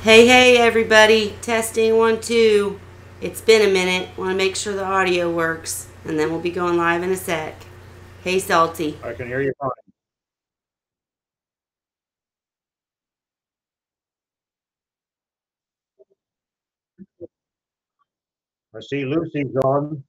Hey, everybody. Testing 1, 2. It's been a minute. Want to make sure the audio works, and then we'll be going live in a sec. Hey, Salty. I can hear you fine. I see Lucy's on.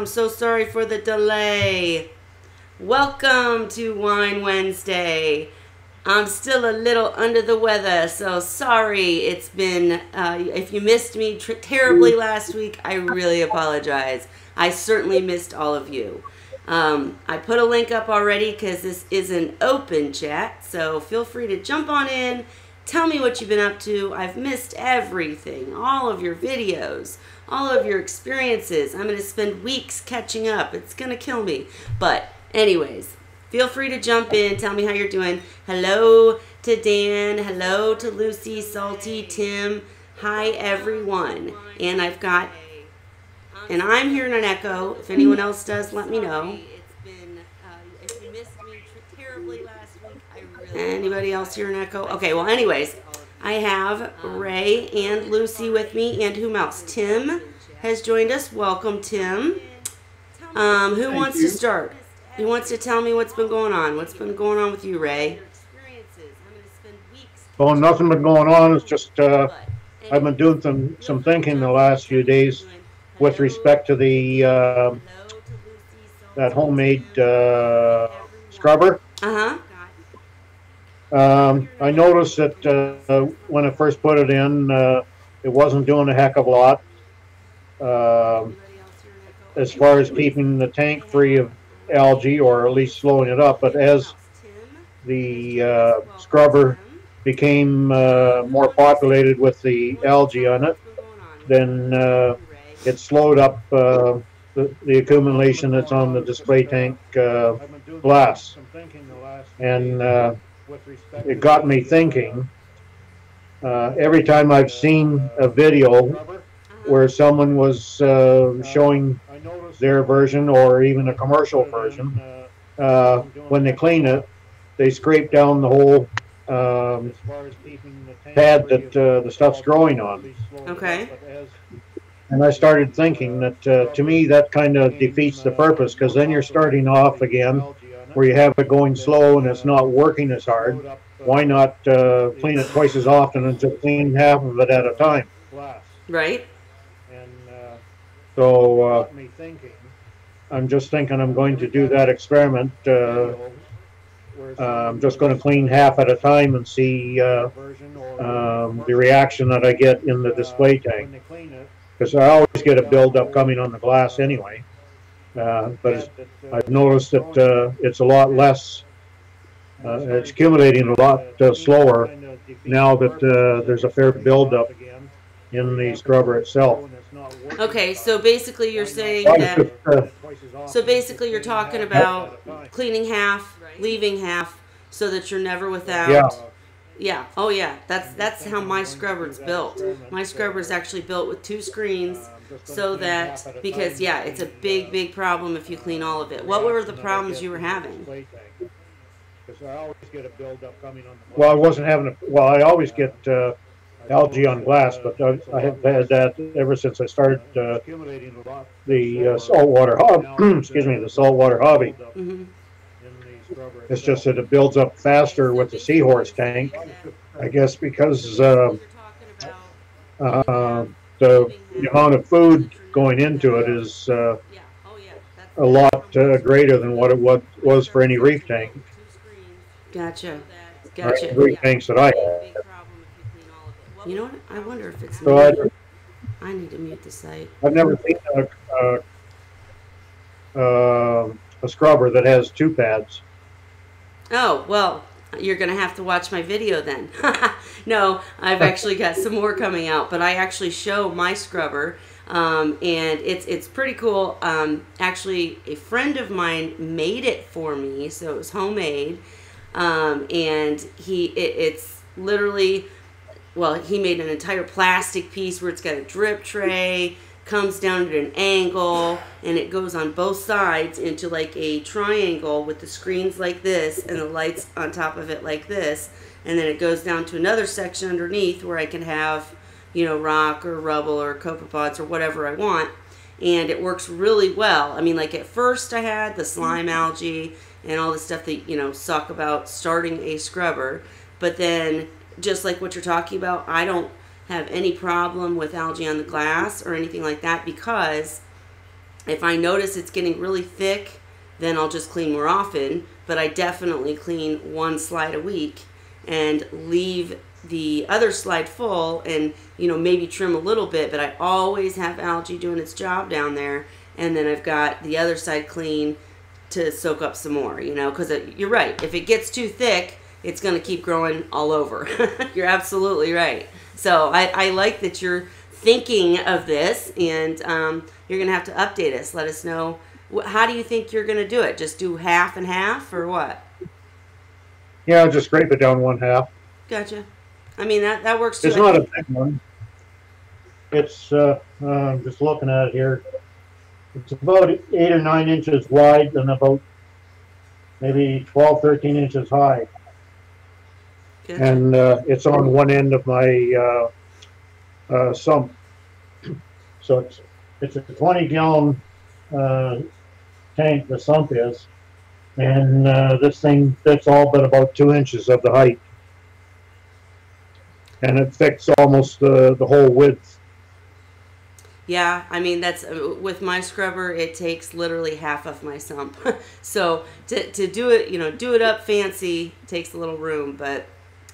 I'm so sorry for the delay. Welcome to Wine Wednesday. I'm still a little under the weather, so sorry. It's been, if you missed me terribly last week, I really apologize. I certainly missed all of you. I put a link up already because this is an open chat, so feel free to jump on in. Tell me what you've been up to. I've missed everything, all of your videos, all of your experiences. I'm going to spend weeks catching up. It's going to kill me. But anyways, feel free to jump in. Tell me how you're doing. Hello to Dan. Hello to Lucy, Salty, Tim. Hi, everyone. And I'm hearing an echo. If anyone else does, let me know. If you missed me terribly last week, anybody else hear an echo? Okay, well, anyways, I have Ray and Lucy with me, and whom else? Tim has joined us. Welcome, Tim. Who wants to start? Who wants to tell me what's been going on? What's been going on with you, Ray? Well, nothing been going on. It's just I've been doing some thinking the last few days with respect to the that homemade scrubber. I noticed that when I first put it in, it wasn't doing a heck of a lot as far as keeping the tank free of algae, or at least slowing it up. But as the scrubber became more populated with the algae on it, then it slowed up the accumulation that's on the display tank glass. And it got me thinking, every time I've seen a video where someone was showing their version, or even a commercial version, when they clean it, they scrape down the whole pad that the stuff's growing on. Okay. And I started thinking that, to me, that kind of defeats the purpose, because then you're starting off again where you have it going slow and it's not working as hard. Why not clean it twice as often and just clean half of it at a time? Right. So I'm just thinking I'm going to do that experiment. I'm just going to clean half at a time and see the reaction that I get in the display tank. Because I always get a buildup coming on the glass anyway. But I've noticed that it's a lot less, it's accumulating a lot slower now that there's a fair buildup in the scrubber itself. Okay, so basically you're saying that, so basically you're talking about cleaning half, leaving half, so that you're never without. Yeah. Yeah. Oh yeah. That's how my scrubber's built. My scrubber's actually built with 2 screens, so that, because yeah, it's a big problem if you clean all of it. What were the problems you were having? Well, I wasn't having well, I always get algae on glass, but I have had that ever since I started the saltwater hobby. Excuse me, the saltwater hobby. Mm-hmm. It's just that it builds up faster with the seahorse tank, I guess, because the amount of food going into it is a lot greater than what it was for any reef tank. Gotcha. Reef tanks that I had. You know what? I wonder if it's So me. I need to mute the site. I've never seen a scrubber that has 2 pads. Oh, well, you're going to have to watch my video then. No, I've actually got some more coming out, but I actually show my scrubber, and it's pretty cool. Actually, a friend of mine made it for me, so it was homemade, and it's literally, well, he made an entire plastic piece where it's got a drip tray, comes down at an angle, and it goes on both sides into like a triangle with the screens like this and the lights on top of it like this, and then it goes down to another section underneath where I can have, you know, rock or rubble or copepods or whatever I want, and it works really well. I mean, like at first I had the slime algae and all the stuff that, you know, suck about starting a scrubber, but then just like what you're talking about, I don't have any problem with algae on the glass or anything like that, because If I notice it's getting really thick, then I'll just clean more often. But I definitely clean one slide a week and leave the other slide full, and maybe trim a little bit, but I always have algae doing its job down there, and then I've got the other side clean to soak up some more, because you're right, if it gets too thick, it's going to keep growing all over. You're absolutely right. So I like that you're thinking of this, and you're going to have to update us. Let us know, how do you think you're going to do it? Just do half and half, or what? Yeah, just scrape it down one half. Gotcha. I mean, that works too. It's not a big one. It's, I'm just looking at it here. It's about 8 or 9 inches wide and about maybe 12, 13 inches high. Gotcha. And it's on one end of my sump. So it's a 20-gallon tank, the sump is. And this thing fits all but about 2 inches of the height. And it fits almost the whole width. Yeah, I mean, that's with my scrubber, it takes literally half of my sump. So to do it, do it up fancy takes a little room. But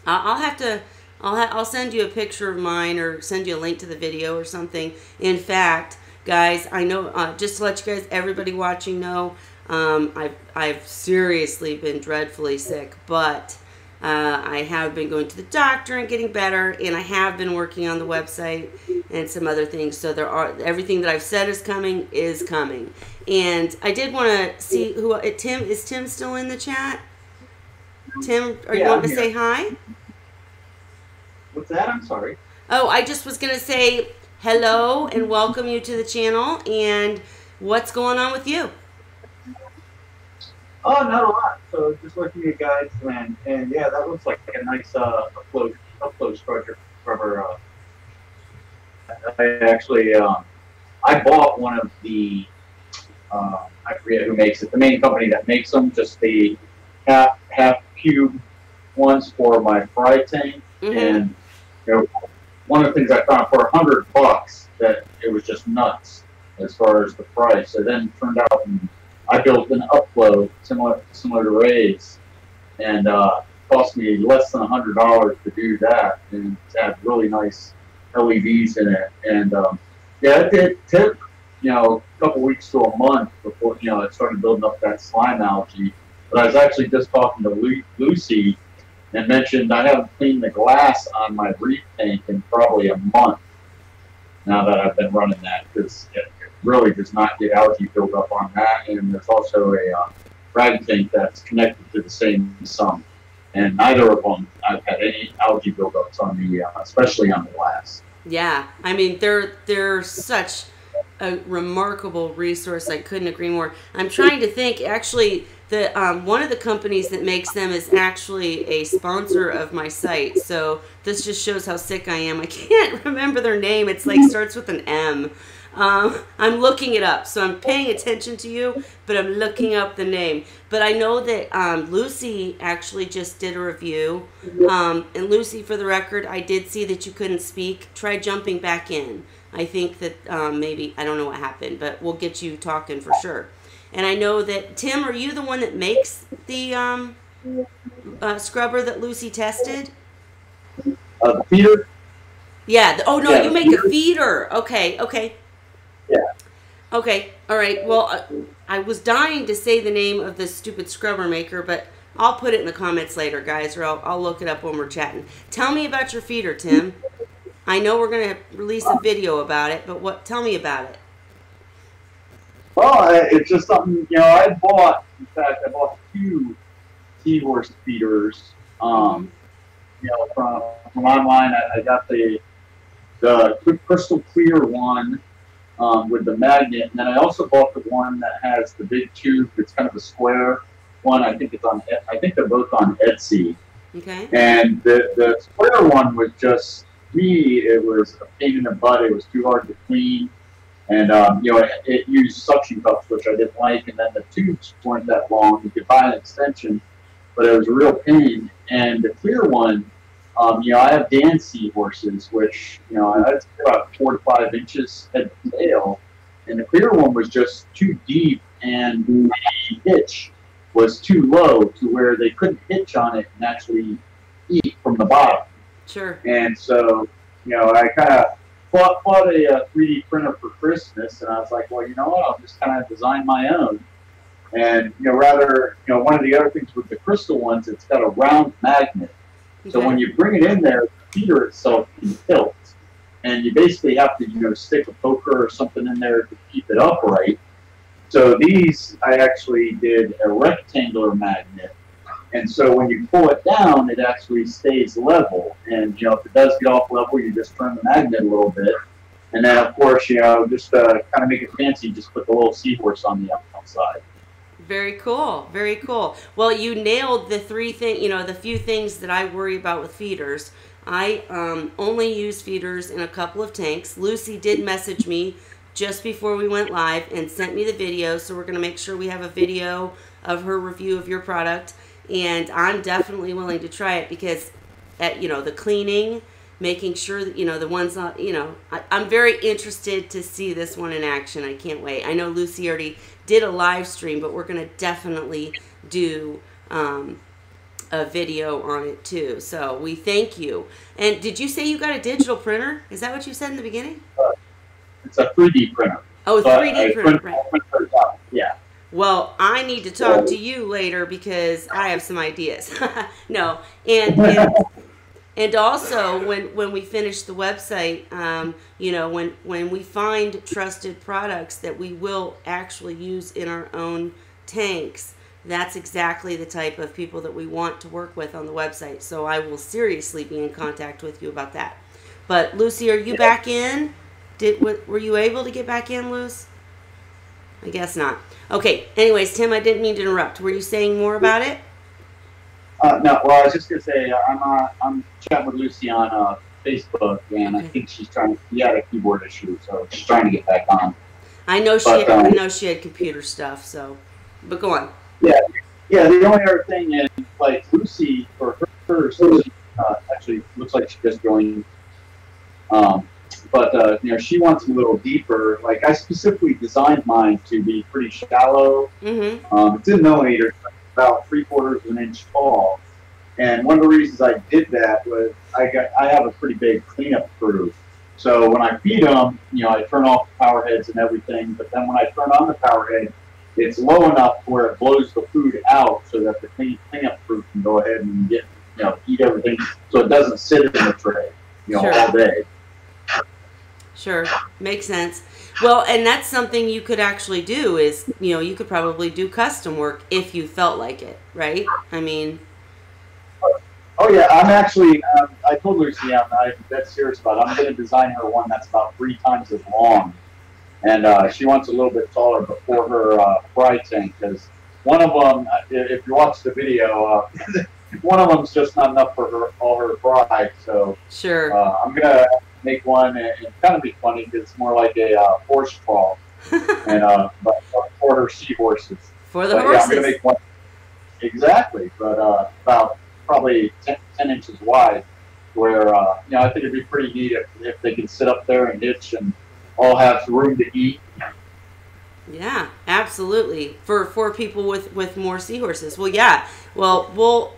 I'll send you a picture of mine, or send you a link to the video or something. In fact, guys, I know, just to let you guys, everybody watching know, I've seriously been dreadfully sick, but I have been going to the doctor and getting better, and I have been working on the website and some other things. So everything that I've said is coming. And I did want to see Tim is Tim still in the chat? Tim, are you wanting to say hi? What's that? I'm sorry. Oh, I just was going to say hello and welcome you to the channel, and what's going on with you? Oh, not a lot. So just looking at guides, and yeah, that looks like a nice upload scrubber. I actually I bought one of the I forget who makes it. The main company that makes them, just the half cube ones for my fry tank. And one of the things I found for $100 that it was just nuts as far as the price. So then it turned out I built an upload similar to Ray's, and cost me less than $100 to do that, and it had really nice LEDs in it. And yeah, it took a couple weeks to a month before it started building up that slime algae. But I was actually just talking to Lucy and mentioned I haven't cleaned the glass on my reef tank in probably a month now that I've been running that, because it really does not get algae build up on that. And there's also a frag tank that's connected to the same sump, and neither of them I've had any algae buildups on the especially on the glass. Yeah, I mean, they're such a remarkable resource. I couldn't agree more. I'm trying to think, actually, the one of the companies that makes them is actually a sponsor of my site. So this just shows how sick I am. I can't remember their name. It's like starts with an M. I'm looking it up, so I'm paying attention to you, but I'm looking up the name. But I know that Lucy actually just did a review. And Lucy, for the record, I did see that you couldn't speak. Try jumping back in. I think that maybe, I don't know what happened, but we'll get you talking for sure. And I know that, Tim, are you the one that makes the scrubber that Lucy tested? The feeder? Yeah. Oh, no, you make a feeder. Okay. Yeah. Okay. All right. Well, I was dying to say the name of this stupid scrubber maker, but I'll put it in the comments later, guys, or I'll look it up when we're chatting. Tell me about your feeder, Tim. I know we're going to release a video about it, but tell me about it. Well, it's just something, I bought 2 seahorse feeders, from online. I got the crystal clear one with the magnet, and then I also bought the one that has the big tube. It's kind of a square one. I think they're both on Etsy. Okay. And the square one was just, me, it was a pain in the butt. It was too hard to clean. And, it used suction cups, which I didn't like. And then the tubes weren't that long. You could buy an extension, but it was a real pain. And the clear one, I have Dan seahorses, which, I'd say about 4 to 5 inches head to tail. and the clear one was just too deep, and the hitch was too low to where they couldn't hitch on it and actually eat from the bottom. Sure. And so, I kind of bought a 3D printer for Christmas, and I was like, well, you know what, I'll just kind of design my own. And, one of the other things with the crystal ones, it's got a round magnet. Okay. So when you bring it in there, the feeder itself can tilt. And you basically have to, stick a poker or something in there to keep it upright. So these, I actually did a rectangular magnet. And so when you pull it down, it actually stays level. And, if it does get off level, you just turn the magnet a little bit. And then, of course, just kind of make it fancy, just put the little seahorse on the outside. Very cool. Very cool. Well, you nailed the the few things that I worry about with feeders. I only use feeders in a couple of tanks. Lucy did message me just before we went live and sent me the video. So we're going to make sure we have a video of her review of your product. And I'm definitely willing to try it because, the cleaning, making sure that, the one's not, I'm very interested to see this one in action. I can't wait. I know Lucy already did a live stream, but we're going to definitely do a video on it too. So we thank you. And did you say you got a digital printer? Is that what you said in the beginning? It's a 3D printer. Oh, 3D printer, right. Yeah. Well, I need to talk to you later because I have some ideas. No, and also when we finish the website, when we find trusted products that we will actually use in our own tanks, that's exactly the type of people that we want to work with on the website. So I will seriously be in contact with you about that. But Lucy, are you back in? Were you able to get back in, Luce? I guess not. Okay. Anyways, Tim, I didn't mean to interrupt. Were you saying more about it? No. Well, I was just gonna say I'm chatting with Lucy on Facebook, and okay. I think she had a keyboard issue, so she's trying to get back on. I know she had computer stuff. So, but go on. Yeah. The only other thing is, like Lucy, for her actually looks like she just joined. But she wants a little deeper. Like I specifically designed mine to be pretty shallow. Mm-hmm. It's in millimeters, about 3/4 of an inch tall. And one of the reasons I did that was I have a pretty big cleanup crew. So when I feed them, I turn off the power heads and everything. But then when I turn on the power head, it's low enough where it blows the food out, so that the cleanup crew can go ahead and eat everything, so it doesn't sit in the tray, sure. all day. Sure. Makes sense. Well, and that's something you could actually do is, you could probably do custom work if you felt like it, right? I mean. Oh, yeah. I'm actually, I told Lucy I'm dead serious about it. I'm going to design her one that's about 3 times as long. And she wants a little bit taller before her fry tank, because one of them, if you watch the video, one of them's just not enough for all her fry. So sure. I'm going to make one, and it's kind of be funny because it's more like a horse trough, and but for her seahorses. For the horses. Yeah, I'm gonna make one exactly, but about probably 10 inches wide. Where I think it'd be pretty neat if they could sit up there and hitch and all have room to eat. Yeah, absolutely. For people with more seahorses. Well, yeah. Well,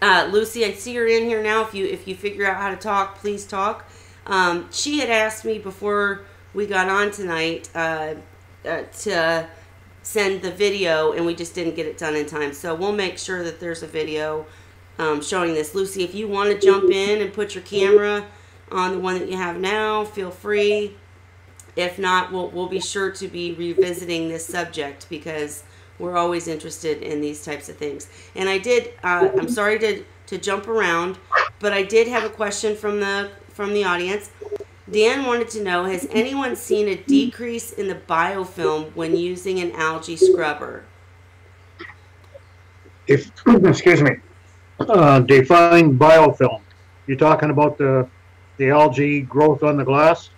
Lucy, I see you're in here now. If you figure out how to talk, please talk. She had asked me before we got on tonight to send the video, and we just didn't get it done in time. So we'll make sure that there's a video showing this. Lucy, if you want to jump in and put your camera on the one that you have now, feel free. If not, we'll be sure to be revisiting this subject because we're always interested in these types of things. And I did, I'm sorry to jump around, but I did have a question from the audience. Dan wanted to know, has anyone seen a decrease in the biofilm when using an algae scrubber? Excuse me, define biofilm. You're talking about the algae growth on the glass?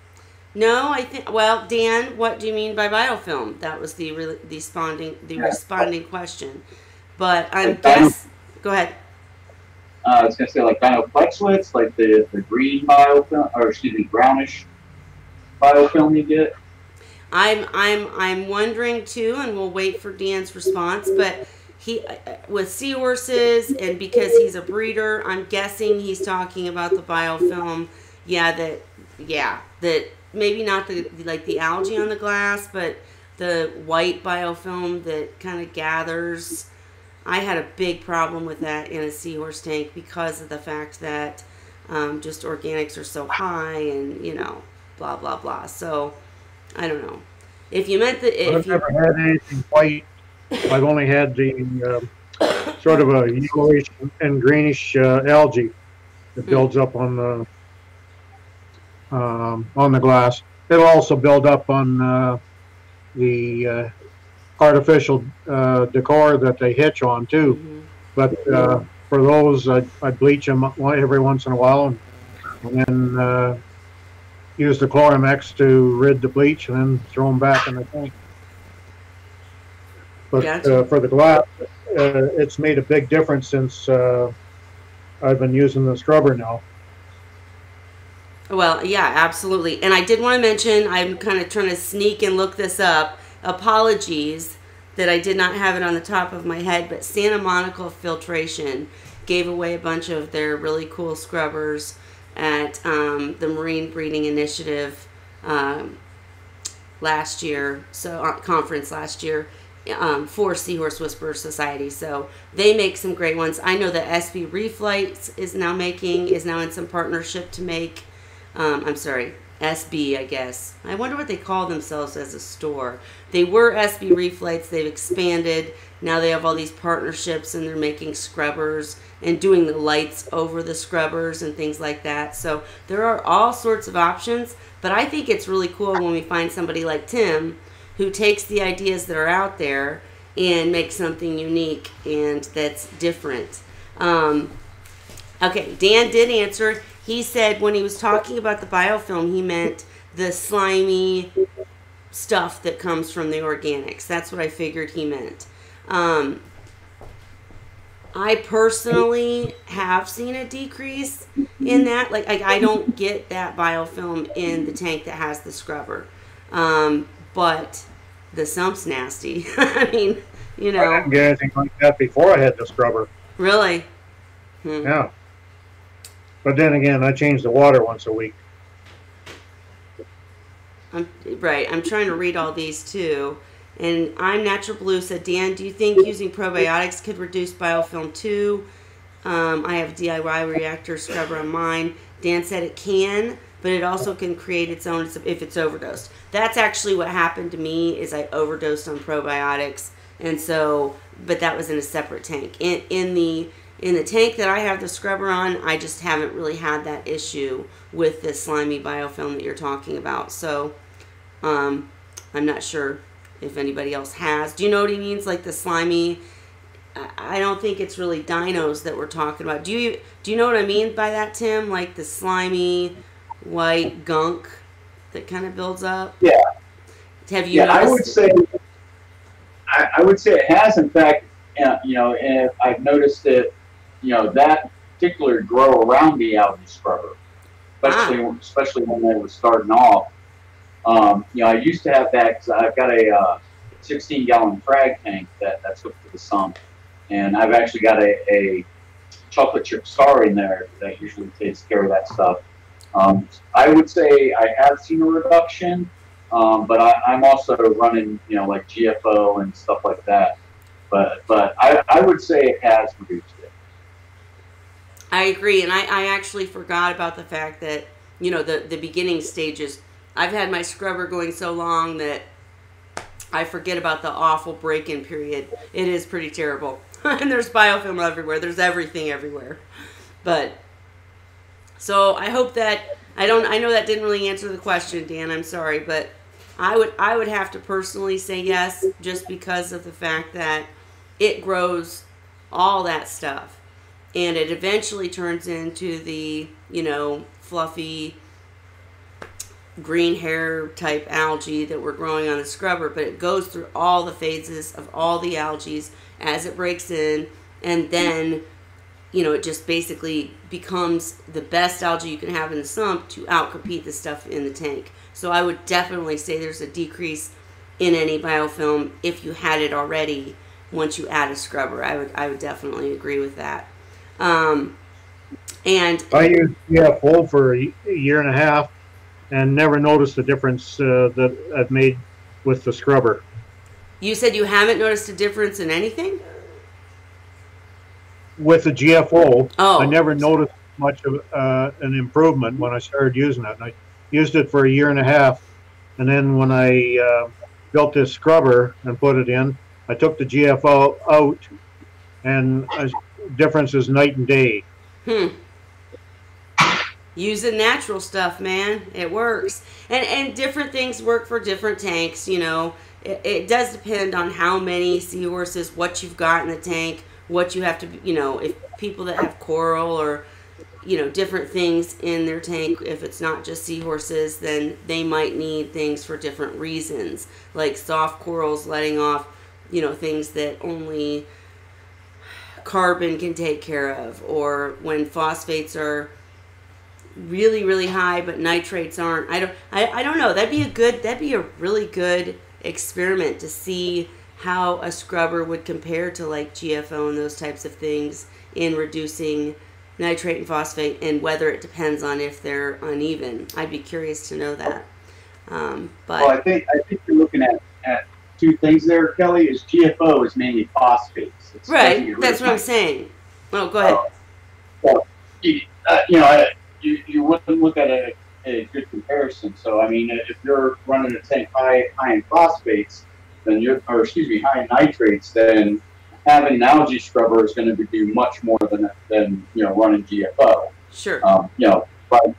No, well, Dan, what do you mean by biofilm? That was the responding question. But go ahead. I was going to say like dinoflexolates, like the green biofilm, or excuse me, brownish biofilm you get. I'm wondering too, and we'll wait for Dan's response. But he, with seahorses, and because he's a breeder, I'm guessing he's talking about the biofilm. That maybe not the algae on the glass, but the white biofilm that kind of gathers. I had a big problem with that in a seahorse tank because of the fact that just organics are so high, and blah blah blah. So I don't know. If you meant that, I've never had anything white. I've only had the sort of a yellowish and greenish algae that builds up on the glass. It'll also build up on the artificial decor that they hitch on too. Mm-hmm. But for those, I bleach them every once in a while, and then use the Chlorimex to rid the bleach, and then throw them back in the tank. But Gotcha. for the glass, it's made a big difference since I've been using the scrubber now. Well, yeah, absolutely. And I did want to mention, I'm kind of trying to sneak and look this up. Apologies that I did not have it on the top of my head, but Santa Monica Filtration gave away a bunch of their really cool scrubbers at the Marine Breeding Initiative last year, conference last year, for Seahorse Whisperer Society. So they make some great ones. I know that SB Reflights is now in some partnership to make, SB, I guess. I wonder what they call themselves as a store. They were SB Reflights. They've expanded. Now they have all these partnerships, and they're making scrubbers and doing the lights over the scrubbers and things like that. So there are all sorts of options, but I think it's really cool when we find somebody like Tim who takes the ideas that are out there and makes something unique and that's different. Okay, Dan did answer. He said when he was talking about the biofilm, he meant the slimy stuff that comes from the organics. That's what I figured he meant. I personally have seen a decrease in that. Like I don't get that biofilm in the tank that has the scrubber. But the sump's nasty. I mean, I didn't get anything like that before I had the scrubber. Really? Yeah. But then again, I change the water once a week. I'm trying to read all these too. And I'm Natural Blue said, Dan, do you think using probiotics could reduce biofilm too? I have a DIY reactor scrubber on mine. Dan said it can, but it also can create its own if it's overdosed. That's actually what happened to me, is I overdosed on probiotics. And so, but that was in a separate tank. In the tank that I have the scrubber on, I just haven't really had that issue with the slimy biofilm that you're talking about. So, I'm not sure if anybody else has. Do you know what he means? Like the slimy, I don't think it's really dinos that we're talking about. Do you know what I mean by that, Tim? Like the slimy white gunk that kind of builds up? Yeah. Have you noticed? I would say it has, in fact, and I've noticed that, that particular grow around the algae scrubber, especially when they were starting off. I used to have that because I've got a 16-gallon frag tank that's hooked to the sump, and I've actually got a chocolate chip star in there that usually takes care of that stuff. I would say I have seen a reduction, but I'm also running, like GFO and stuff like that. But I would say it has reduced it. I agree, and I actually forgot about the fact that, the beginning stages. I've had my scrubber going so long that I forget about the awful break-in period. It is pretty terrible. And there's biofilm everywhere. There's everything everywhere. But, so I hope that, I know that didn't really answer the question, Dan, I'm sorry, but I would have to personally say yes, just because of the fact that it grows all that stuff. And it eventually turns into the, fluffy green hair type algae that we're growing on the scrubber, but it goes through all the phases of all the algae as it breaks in, and then it just basically becomes the best algae you can have in the sump to outcompete the stuff in the tank. So I would definitely say there's a decrease in any biofilm if you had it already. Once you add a scrubber, I would definitely agree with that. And I used GFO for a year and a half and never noticed the difference that I've made with the scrubber. you said you haven't noticed a difference in anything? With the GFO, Oh. I never noticed much of an improvement when I started using it. And I used it for a year and a half, and then when I built this scrubber and put it in, I took the GFO out, and the difference is night and day. Using natural stuff, man, it works. And different things work for different tanks. You know, it does depend on how many seahorses, what you've got in the tank, what you have to, you know, if people that have coral or, you know, different things in their tank, if it's not just seahorses, then they might need things for different reasons, like soft corals letting off, you know, things that only carbon can take care of, or when phosphates are really, really high but nitrates aren't. I don't know. That'd be a really good experiment to see how a scrubber would compare to like GFO and those types of things in reducing nitrate and phosphate, and whether it depends on if they're uneven. I'd be curious to know that. But well, I think you're looking at two things there, Kelly. Is GFO is mainly phosphates. It's right, that's what I'm saying. Oh, go ahead. Well, you wouldn't look at a good comparison. So I mean, if you're running a tank high in phosphates, then high in nitrates, then having an algae scrubber is going to do much more than running GFO. Sure. But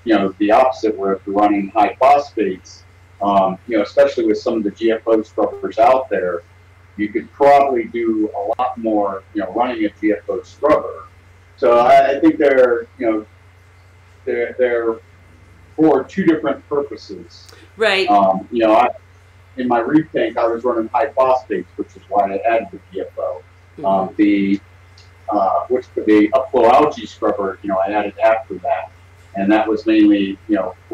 the opposite, where if you're running high phosphates, especially with some of the GFO scrubbers out there, you could probably do a lot more, running a GFO scrubber. So I think they're for two different purposes. Right. In my reef tank, I was running high phosphates, which is why I added the GFO. Mm-hmm. The upflow algae scrubber, I added after that, and that was mainly,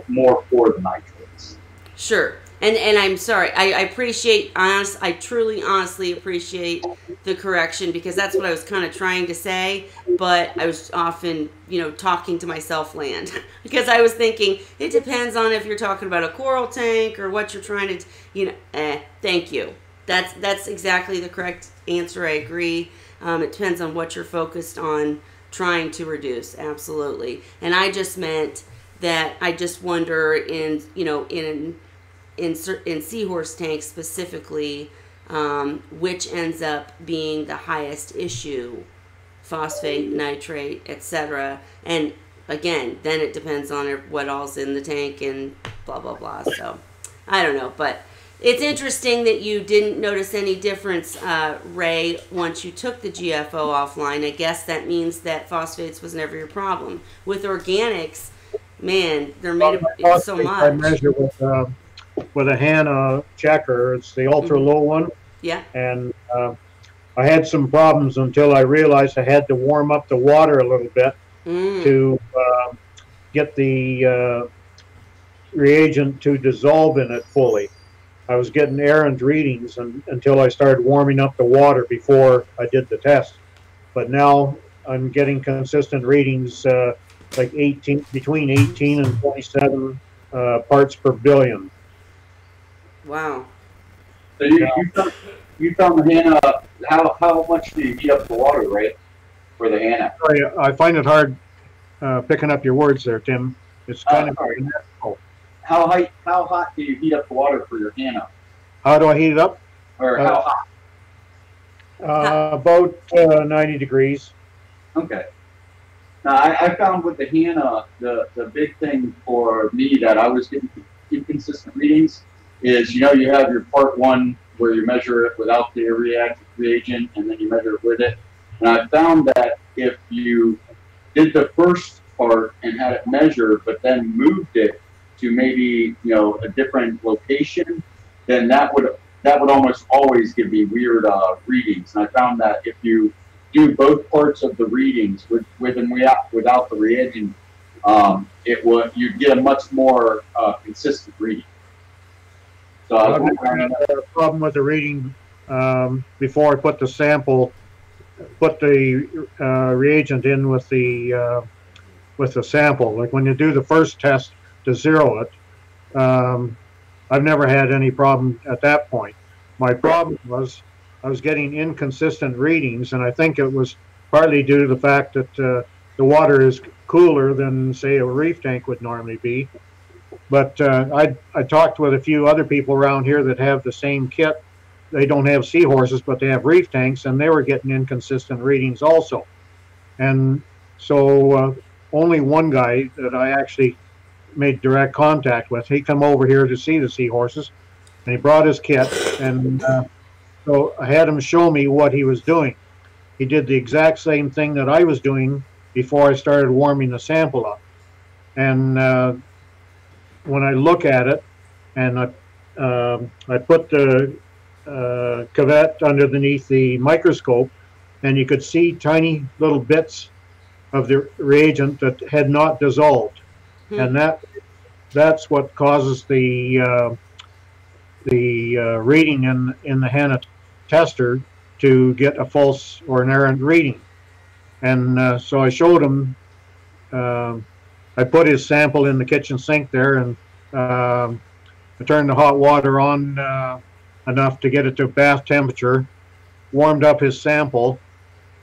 more for the nitrates. Sure. And I'm sorry. I appreciate I truly honestly appreciate the correction, because that's what I was kind of trying to say, but I was often, talking to myself land because I was thinking it depends on if you're talking about a coral tank or what you're trying to, thank you. That's exactly the correct answer. I agree. It depends on what you're focused on trying to reduce. Absolutely. And I just meant that I just wonder in seahorse tanks specifically, which ends up being the highest issue, phosphate, nitrate, etc. And again, then it depends on what all's in the tank and blah, blah, blah. So I don't know, but it's interesting that you didn't notice any difference, Ray, once you took the GFO offline. I guess that means that phosphates was never your problem. With organics, man, they're made of so much. I measure with a Hanna checker. It's the ultra low one. Yeah. And I had some problems until I realized I had to warm up the water a little bit to get the reagent to dissolve in it fully. I was getting errant readings until I started warming up the water before I did the test. But now I'm getting consistent readings like between 18 and 27 parts per billion. Wow. So you found the Hanna. How much do you heat up the water, right, for the Hanna? I find it hard picking up your words there, Tim. It's kind of natural. How hot do you heat up the water for your Hanna? How do I heat it up? Or how hot? About 90 degrees. Okay. Now, I found with the Hanna, the big thing for me that I was getting inconsistent readings is, you have your part one where you measure it without the reagent, and then you measure it with it. And I found that if you did the first part and had it measured, but then moved it to maybe, a different location, then that would almost always give me weird readings. And I found that if you do both parts of the readings with and without the reagent, you'd get a much more consistent reading. So I had a problem with the reading before I put the sample, put the reagent in with the sample. Like when you do the first test to zero it, I've never had any problem at that point. My problem was I was getting inconsistent readings, and I think it was partly due to the fact that the water is cooler than, say, a reef tank would normally be. But I talked with a few other people around here that have the same kit. They don't have seahorses, but they have reef tanks, and they were getting inconsistent readings also. And so only one guy that I actually made direct contact with, he come over here to see the seahorses, and he brought his kit, and so I had him show me what he was doing. He did the exact same thing that I was doing before I started warming the sample up. And when I look at it, and I put the cuvette underneath the microscope, and you could see tiny little bits of the reagent that had not dissolved, and that's what causes the reading in the Hanna tester to get a false or an errant reading. And so I showed him. I put his sample in the kitchen sink there, and I turned the hot water on enough to get it to bath temperature, warmed up his sample,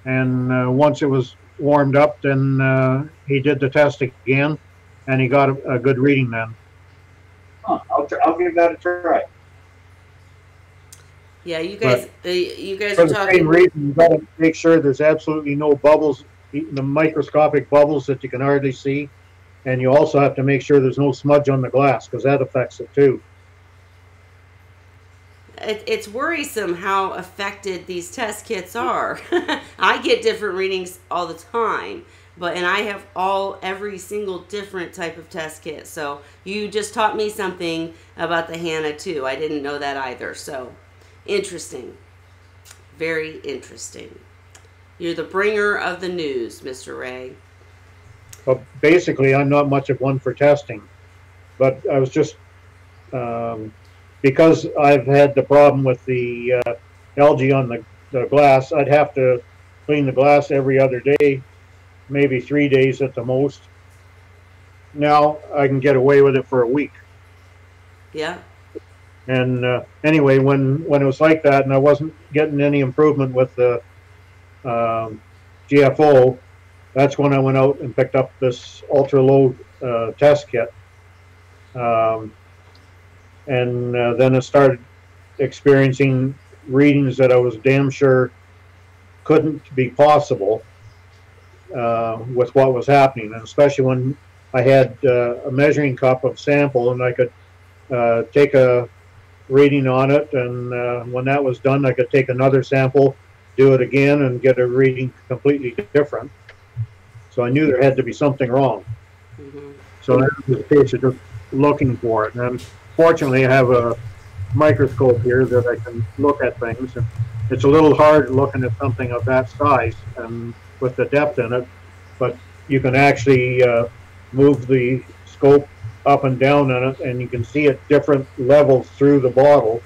and once it was warmed up, then he did the test again, and he got a good reading then. I'll give that a try. Yeah, you guys For are the talking. same reason, you got to make sure there's absolutely no bubbles, the microscopic bubbles that you can hardly see. And you also have to make sure there's no smudge on the glass, because that affects it too. It's worrisome how affected these test kits are. I get different readings all the time, and I have every single different type of test kit. So you just taught me something about the Hanna too. I didn't know that either. So interesting, very interesting. You're the bringer of the news, Mr. Ray. But basically, I'm not much of one for testing, but I was just because I've had the problem with the algae on the glass. I'd have to clean the glass every other day, maybe 3 days at the most. Now I can get away with it for a week. Yeah. And anyway, when it was like that, and I wasn't getting any improvement with the GFO, that's when I went out and picked up this ultra low test kit. And then I started experiencing readings that I was damn sure couldn't be possible with what was happening, and especially when I had a measuring cup of sample, and I could take a reading on it, and when that was done, I could take another sample, do it again, and get a reading completely different. So I knew there had to be something wrong. Mm-hmm. So that was the case of just looking for it. And fortunately, I have a microscope here that I can look at things. And it's a little hard looking at something of that size and with the depth in it, but you can actually move the scope up and down in it, and you can see at different levels through the bottle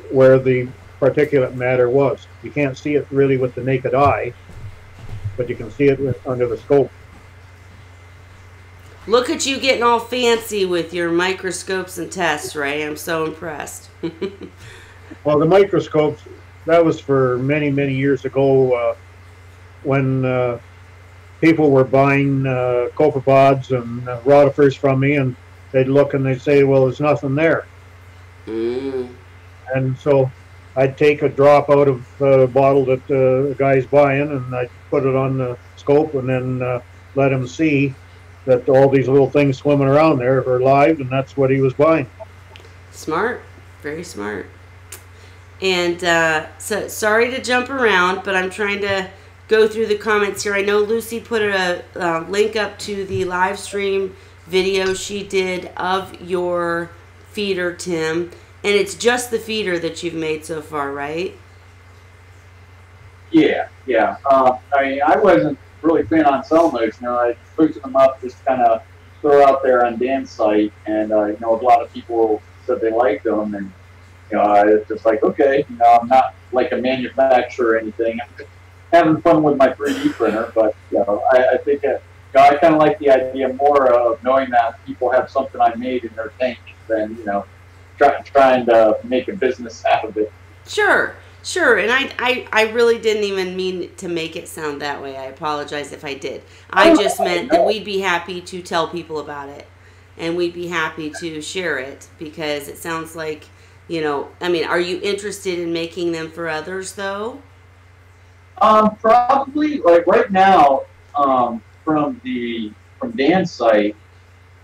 where the particulate matter was. You can't see it really with the naked eye, but you can see it under the scope. Look at you getting all fancy with your microscopes and tests, Ray. I'm so impressed. Well, the microscopes, that was for many, many years ago when people were buying copepods and rotifers from me, and they'd look and they'd say, well, there's nothing there. Mm. And so I'd take a drop out of the bottle that the guy's buying, and I'd put it on the scope, and then let him see that all these little things swimming around there are live, and that's what he was buying. Smart. Very smart. And so sorry to jump around, but I'm trying to go through the comments here. I know Lucy put a link up to the live stream video she did of your feeder, Tim. And it's just the feeder that you've made so far, right? Yeah. I mean, I wasn't really plan on selling those. I posted them up, just kind of throw out there on Dan's site, and a lot of people said they liked them, and it's just like, okay, I'm not like a manufacturer or anything. I'm just having fun with my 3D printer, but I think that I kind of like the idea more of knowing that people have something I made in their tank than trying to make a business out of it. Sure. Sure, and I really didn't even mean to make it sound that way. I apologize if I did. I just meant that we'd be happy to tell people about it, and we'd be happy to share it, because it sounds like, I mean, are you interested in making them for others, though? Probably, like right now, from Dan's site,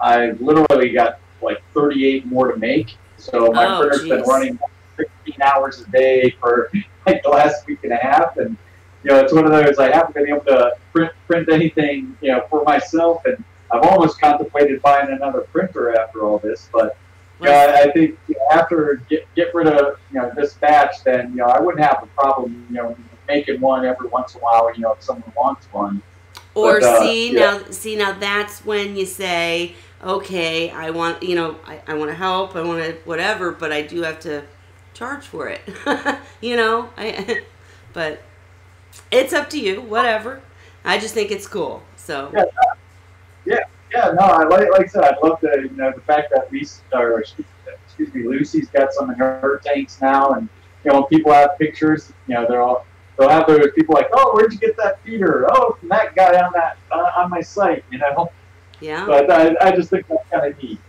I've literally got like 38 more to make. So my printer's been running 16 hours a day for like the last week and a half, and it's one of those, I haven't been able to print anything for myself, and I've almost contemplated buying another printer after all this, but I think after get rid of this batch, then I wouldn't have a problem making one every once in a while if someone wants one. Or now that's when you say, okay, I want I want to help, I want to whatever, but I do have to charge for it. But it's up to you, whatever. I just think it's cool. So no, I like I said, I love the fact that Lucy's got some in her tanks now, and when people have pictures, they'll have those people like, oh, where'd you get that feeder? Oh, from that guy on my site, Yeah. But I just think that's kind of neat.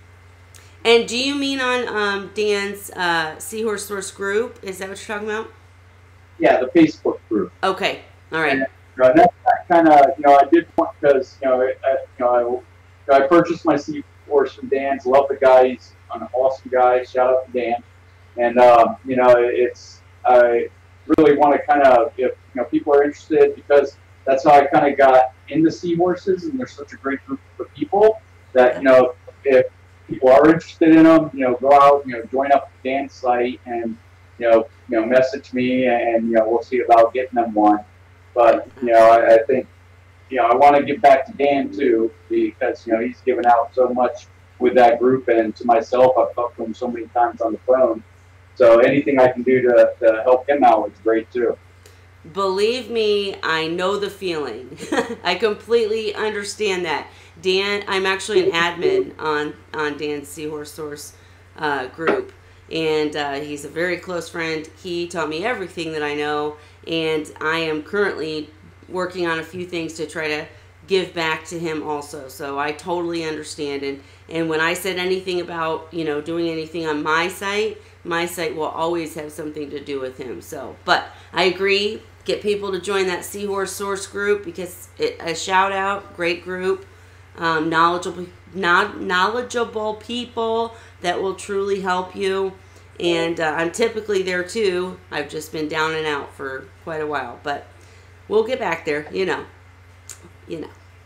And do you mean on Dan's Seahorse Source group? Is that what you're talking about? Yeah, the Facebook group. Okay, all right. And, that's kind of I did want, because I purchased my Seahorse from Dan's. Love the guy; he's an awesome guy. Shout out to Dan. And it's I really want to kind of, if people are interested, because that's how I kind of got into seahorses, and they're such a great group of people that if people are interested in them, go out, join up with Dan's site, and message me, and we'll see about getting them one. But I think I want to give back to Dan too, because he's given out so much with that group, and to myself, I've talked to him so many times on the phone. So anything I can do to help him out is great too. Believe me, I know the feeling. I completely understand that. Dan, I'm actually an admin on Dan's Seahorse Source group, and he's a very close friend. He taught me everything that I know, and I am currently working on a few things to try to give back to him also. So I totally understand. And when I said anything about doing anything on my site will always have something to do with him. So, but I agree. Get people to join that Seahorse Source group, because a shout out, great group, knowledgeable people that will truly help you. And I'm typically there too. I've just been down and out for quite a while, but we'll get back there,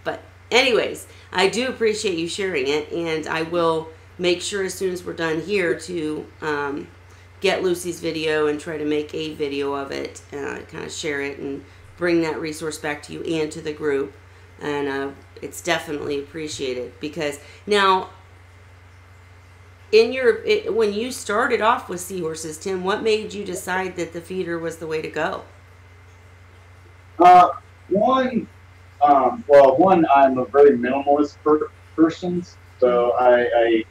But anyways, I do appreciate you sharing it, and I will make sure as soon as we're done here to get Lucy's video and try to make a video of it, kind of share it and bring that resource back to you and to the group. And it's definitely appreciated, because now when you started off with seahorses, Tim, what made you decide that the feeder was the way to go? One, I'm a very minimalist person, so I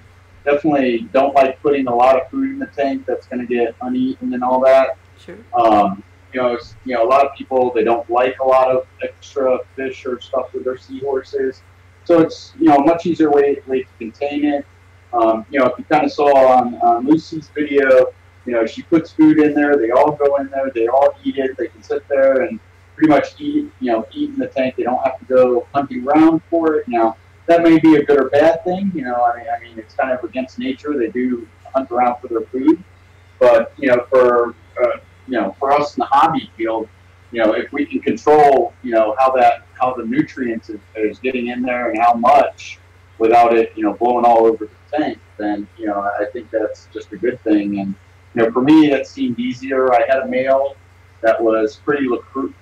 definitely don't like putting a lot of food in the tank that's going to get uneaten and all that. Sure. A lot of people, they don't like a lot of extra fish or stuff with their seahorses, so it's a much easier way to contain it. If you kind of saw on Lucy's video, she puts food in there. They all go in there. They all eat it. They can sit there and pretty much eat in the tank. They don't have to go hunting around for it. Now, that may be a good or bad thing. I mean, it's kind of against nature. They do hunt around for their food, but for us in the hobby field, if we can control, how the nutrients is getting in there and how much, without it, blowing all over the tank, then I think that's just a good thing. And for me, that seemed easier. I had a male that was pretty recluse,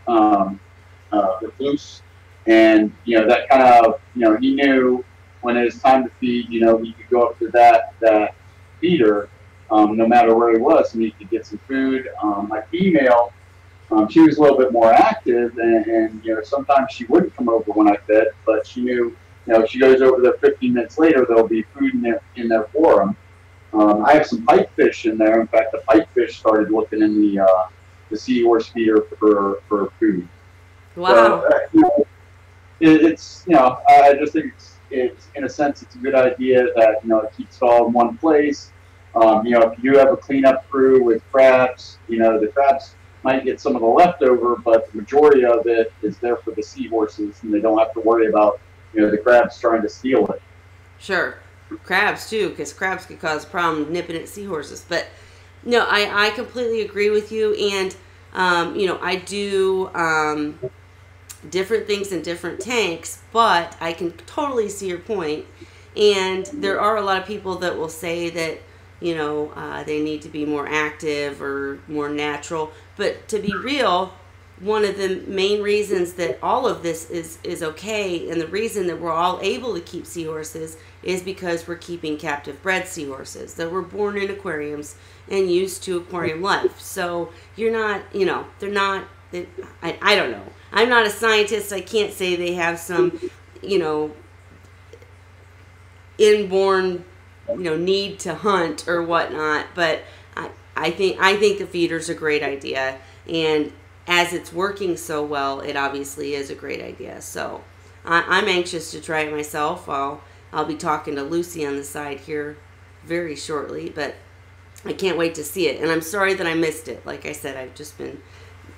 And, that kind of, he knew when it was time to feed, he could go up to that feeder, no matter where he was, and he could get some food. My female, she was a little bit more active, and sometimes she wouldn't come over when I fed, but she knew, if she goes over there 15 minutes later, there'll be food in there for them. I have some pipefish in there. In fact, the pipefish started looking in the seahorse feeder for food. Wow. So, it's I just think it's in a sense it's a good idea that it keeps it all in one place. If you have a cleanup crew with crabs, the crabs might get some of the leftover, but the majority of it is there for the seahorses, and they don't have to worry about the crabs trying to steal it. Sure. Crabs too, because crabs could cause a problem nipping at seahorses. But no, I completely agree with you, and I do different things in different tanks, but I can totally see your point. And there are a lot of people that will say that they need to be more active or more natural. But to be real, one of the main reasons that all of this is okay, and the reason that we're all able to keep seahorses, is because we're keeping captive bred seahorses that were born in aquariums and used to aquarium life. So you're not, they're not, I don't know. I'm not a scientist. I can't say they have some, inborn, need to hunt or whatnot. But I think the feeder's a great idea, and as it's working so well, it obviously is a great idea. So I'm anxious to try it myself. I'll be talking to Lucy on the side here very shortly, but I can't wait to see it. And I'm sorry that I missed it. Like I said, I've just been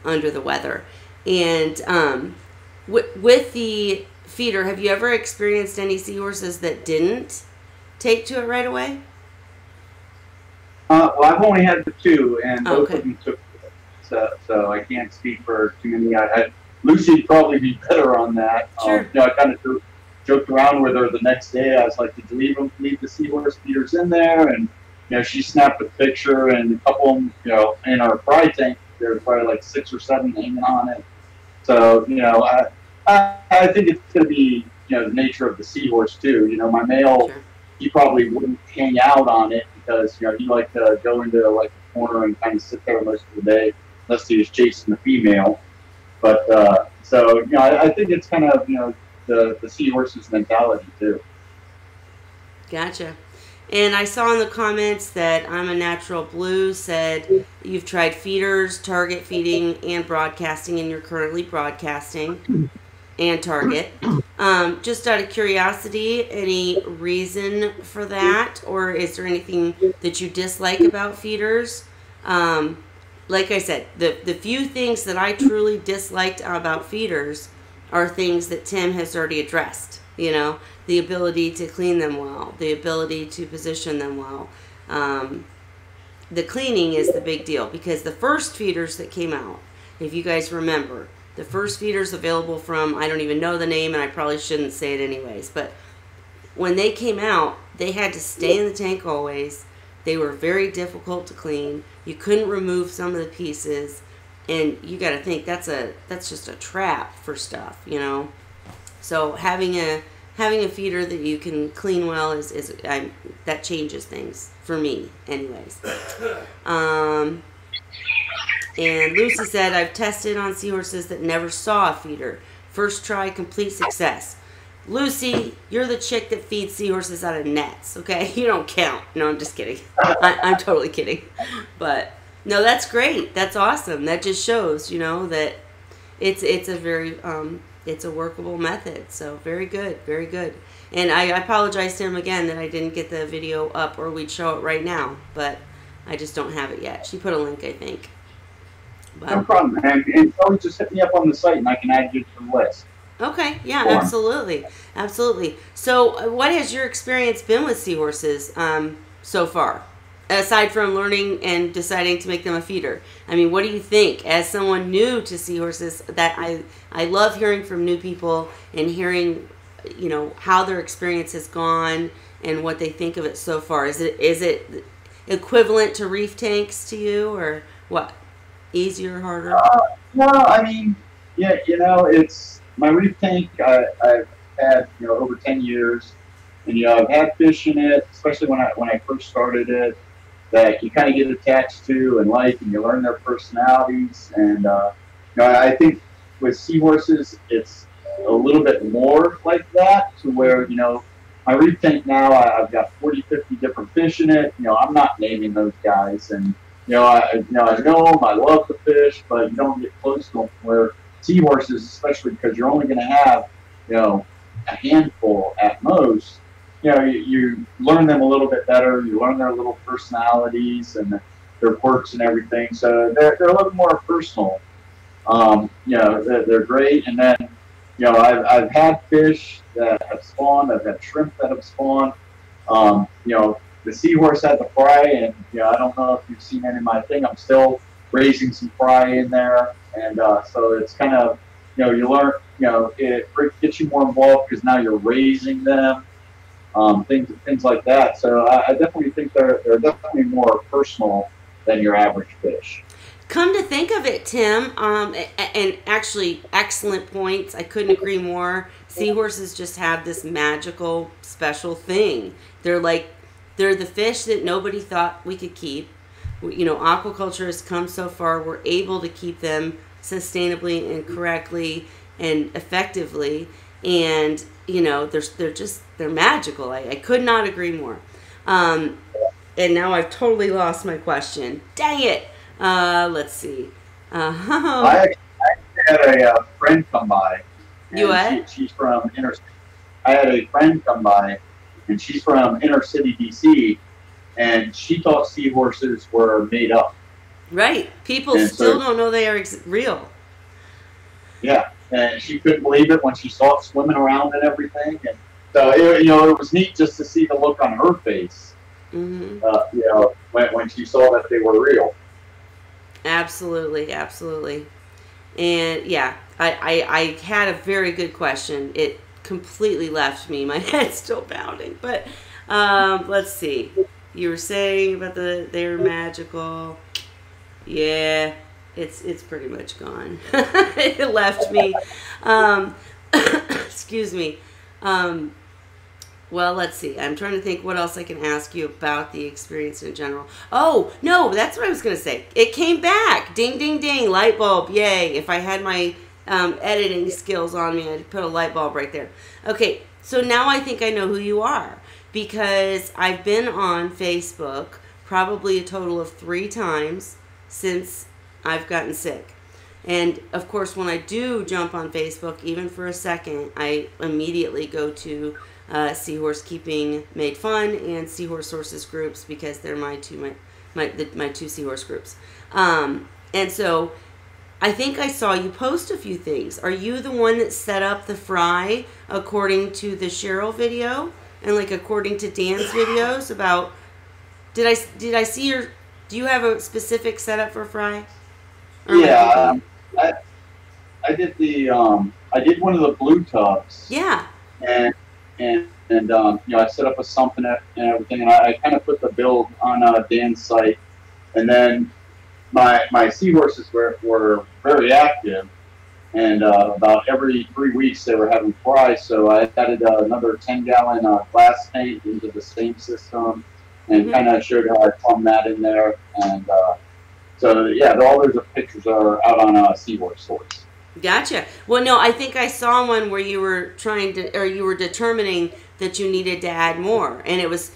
under the weather. And with the feeder, have you ever experienced any seahorses that didn't take to it right away? Well, I've only had the two, and both Okay. of them took it. So I can't speak for too many. Lucy'd probably be better on that. Sure. I kind of joked around with her the next day. I was like, "Did you leave the seahorse feeders in there?" And she snapped a picture, and a couple of them, in our fry tank, there were probably like 6 or 7 hanging on it. So I think it's going to be the nature of the seahorse too. My male, Sure. he probably wouldn't hang out on it because he liked to go into like a corner and kind of sit there most of the day unless he was chasing the female. But so I think it's kind of the seahorse's mentality too. Gotcha. And I saw in the comments that I'm a Natural Blue said you've tried feeders, target feeding, and broadcasting, and you're currently broadcasting and target. Just out of curiosity, any reason for that? Or is there anything that you dislike about feeders? Like I said, the few things that I truly disliked about feeders are things that Tim has already addressed. The ability to clean them well, the ability to position them well. The cleaning is the big deal, because the first feeders that came out, if you guys remember, the first feeders available from, I don't even know the name, and I probably shouldn't say it anyways, but when they came out, they had to stay in the tank always. They were very difficult to clean. You couldn't remove some of the pieces, and you got to think that's just a trap for stuff, So having a feeder that you can clean well that changes things for me, anyways. And Lucy said, I've tested on seahorses that never saw a feeder. First try, complete success. Lucy, you're the chick that feeds seahorses out of nets, okay? You don't count. No, I'm just kidding. I'm totally kidding. But no, that's great. That's awesome. That just shows, that it's a very it's a workable method. So very good, very good. And I apologize to him again that I didn't get the video up, or we'd show it right now, but I just don't have it yet. She put a link, I think. But, no problem. And always just hit me up on the site, and I can add you to the list. Okay, yeah, absolutely. Absolutely. So what has your experience been with seahorses so far? Aside from learning and deciding to make them a feeder. I mean, what do you think? As someone new to seahorses, that I love hearing from new people and hearing, how their experience has gone and what they think of it so far. Is it equivalent to reef tanks to you, or what? Easier, harder? No, I mean, yeah, my reef tank, I've had, over 10 years, and, I've had fish in it, especially when I first started it, that you kind of get attached to and like, and you learn their personalities. And, I think with seahorses, it's a little bit more like that, to where, my reef tank now, I've got 40, 50 different fish in it. I'm not naming those guys. And, I know them, I love the fish, but you don't get close to them. Where seahorses, especially because you're only going to have, a handful at most, you learn them a little bit better. You learn their little personalities and their quirks and everything. So they're a little more personal. They're great. And then, I've had fish that have spawned. I've had shrimp that have spawned. The seahorse had the fry, and I don't know if you've seen any of my thing. I'm still raising some fry in there, and so it's kind of, you learn, it gets you more involved because now you're raising them, things like that. So I definitely think they're definitely more personal than your average fish. Come to think of it, Tim, and actually, excellent points. I couldn't agree more. Seahorses just have this magical, special thing. They're the fish that nobody thought we could keep. Aquaculture has come so far. We're able to keep them sustainably and correctly and effectively. And, they're magical. I could not agree more. And now I've totally lost my question. Dang it. Let's see. I had a friend come by. You what? She's from inner. I had a friend come by, and she's from inner city DC, and she thought seahorses were made up. Right. People still don't know they are real. Yeah, and she couldn't believe it when she saw it swimming around and everything. And so it was neat just to see the look on her face. Mm-hmm. When she saw that they were real. Absolutely, absolutely. And yeah, I had a very good question. It completely left me. My head's still pounding. But let's see. You were saying about they're magical. Yeah, it's pretty much gone. It left me. Excuse me. Well, let's see. I'm trying to think what else I can ask you about the experience in general. Oh, no, that's what I was going to say. It came back. Ding, ding, ding. Light bulb. Yay. If I had my editing skills on me, I'd put a light bulb right there. Okay, so now I think I know who you are, because I've been on Facebook probably a total of 3 times since I've gotten sick. And, of course, when I do jump on Facebook, even for a second, I immediately go to Seahorse Keeping Made Fun and Seahorse Sources groups, because they're my two seahorse groups. And so I think I saw you post a few things. Are you the one that set up the fry according to the Cheryl video and according to Dan's videos about? Did I see your? Do you have a specific setup for fry? Yeah, I did I did one of the blue tubs. Yeah. And I set up a sump and everything, and I kind of put the build on Dan's site. And then my seahorses were very active, and about every 3 weeks they were having fry. So I added another 10-gallon glass tank into the same system, and kind of showed how I plumbed that in there. And so yeah, all those pictures are out on Seahorse Source. Gotcha. Well, no, I think I saw one where you were you were determining that you needed to add more, and it was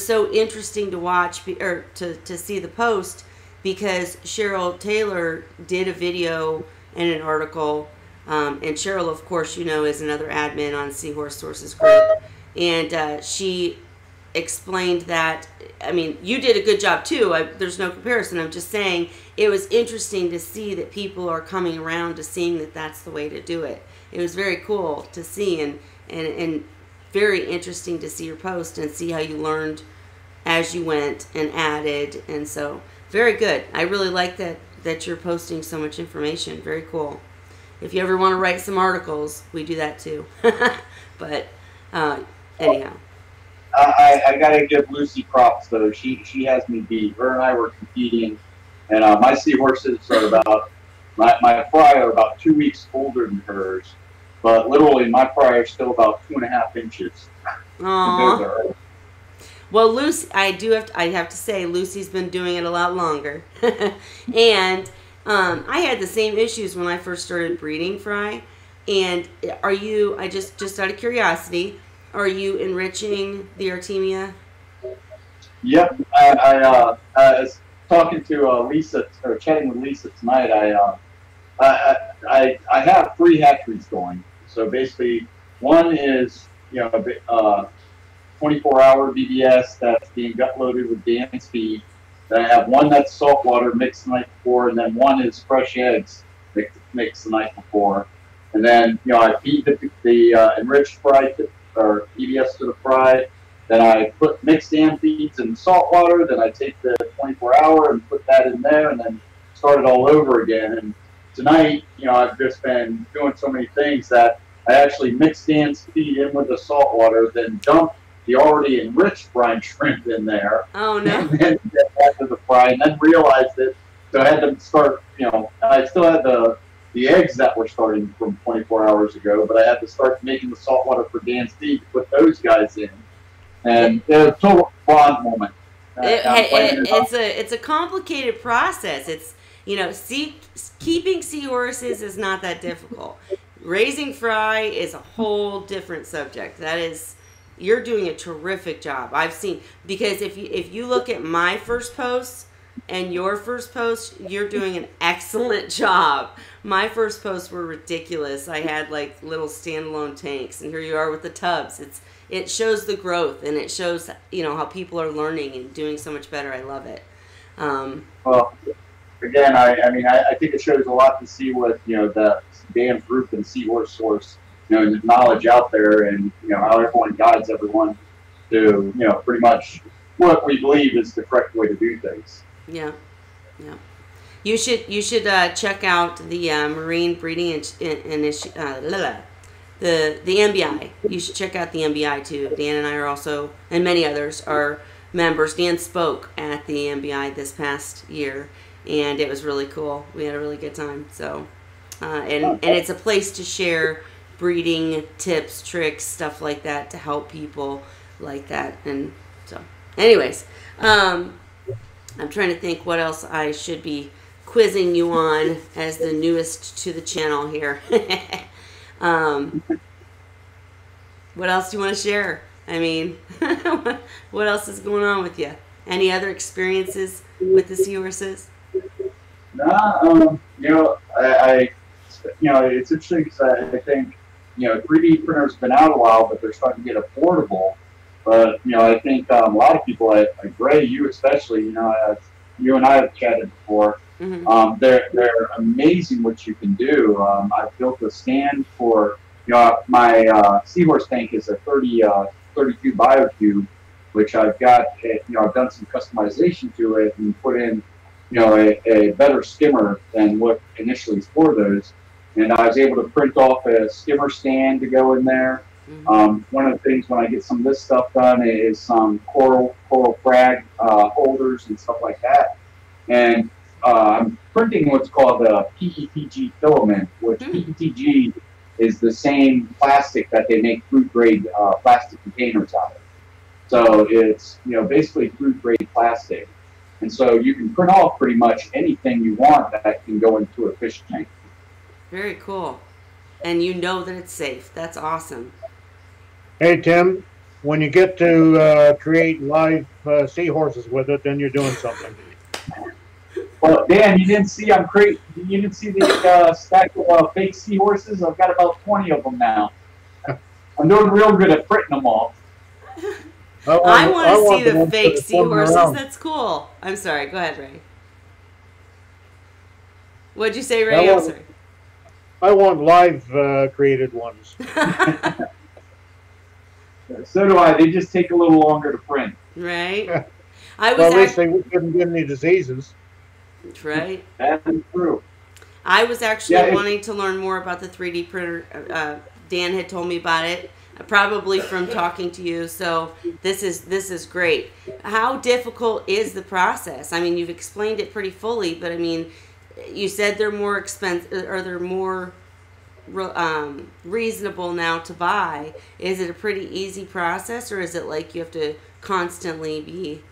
so interesting to watch to see the post, because Cheryl Taylor did a video and an article, and Cheryl, of course, is another admin on Seahorse Sources group, and she explained that. I mean, you did a good job too. There's no comparison. I'm just saying it was interesting to see that people are coming around to seeing that that's the way to do it. It was very cool to see, and very interesting to see your post and see how you learned as you went and added. And so very good. I really like that you're posting so much information. Very cool. If you ever want to write some articles, we do that too. But anyhow. I gotta give Lucy props though. She has me beat. Her and I were competing, and my seahorses are about my fry are about 2 weeks older than hers, but literally my fry is still about 2.5 inches. Aww. Well, Lucy, I have to say, Lucy's been doing it a lot longer, and I had the same issues when I first started breeding fry. And are you? I just out of curiosity, are you enriching the Artemia? Yep, I was talking to Lisa, or chatting with Lisa tonight. I have 3 hatcheries going. So basically, one is 24-hour BBS that's being gut loaded with Dan's feed. Then I have one that's saltwater mixed the night before, and then one is fresh eggs mixed the night before. And then I feed the enriched fry or BBS to the fry. Then I put mixed Dan feeds in the salt water. Then I take the 24-hour and put that in there, and then start it all over again. And tonight, I've just been doing so many things that I actually mixed Dan's feed in with the salt water, then dumped the already enriched brine shrimp in there. Oh no! And then get back to the fry, and then realized it. So I had to start. I still had the eggs that were starting from 24 hours ago, but I had to start making the salt water for Dan's feed to put those guys in. And it was a total bond moment. It's a complicated process. It's keeping seahorses is not that difficult. Raising fry is a whole different subject. You're doing a terrific job. I've seen, because if you look at my first post and your first post, you're doing an excellent job. My first posts were ridiculous. I had like little standalone tanks, and here you are with the tubs. It shows the growth, and it shows how people are learning and doing so much better. I love it. Well, again, I think it shows a lot to see what the Dan's group and Seahorse Source, the knowledge out there, and how everyone guides everyone to pretty much what we believe is the correct way to do things. Yeah. You should check out the Marine Breeding Initiative, the MBI. You should check out the MBI too. Dan and I are also, and many others are members. Dan spoke at the MBI this past year, and it was really cool. We had a really good time. So, and it's a place to share breeding tips, tricks, stuff like that to help people like that. And so, anyways, I'm trying to think what else I should be quizzing you on as the newest to the channel here. What else do you want to share? I mean, what else is going on with you? Any other experiences with the seahorses? No, it's interesting because I think 3D printers have been out a while, but they're starting to get affordable. But I think a lot of people, Gray, you especially, you and I have chatted before. Mm-hmm. They're amazing what you can do. I built a stand for my seahorse tank is a 32 BioCube, which I've got. I've done some customization to it and put in a better skimmer than what initially is for those. And I was able to print off a skimmer stand to go in there. Mm-hmm. One of the things when I get some of this stuff done is some coral frag holders and stuff like that. And I'm printing what's called a PETG filament, which PETG is the same plastic that they make food grade plastic containers out of. So it's basically food grade plastic, and so you can print off pretty much anything you want that can go into a fish tank. Very cool, and that it's safe. That's awesome. Hey Tim, when you get to create live seahorses with it, then you're doing something. Well, Dan, you didn't see the stack of fake seahorses? I've got about 20 of them now. I'm doing real good at printing them all. I want to see the fake seahorses. That's cool. I'm sorry. Go ahead, Ray. What'd you say, Ray? I'm sorry. I want live created ones. So do I. They just take a little longer to print. Right. Well, at least they wouldn't get any diseases. That's right. That's true. I was actually wanting to learn more about the 3D printer. Dan had told me about it, probably from talking to you. So this is great. How difficult is the process? I mean, you've explained it pretty fully, but I mean, you said they're more expensive. Are there more reasonable now to buy. Is it a pretty easy process, or is it like you have to constantly be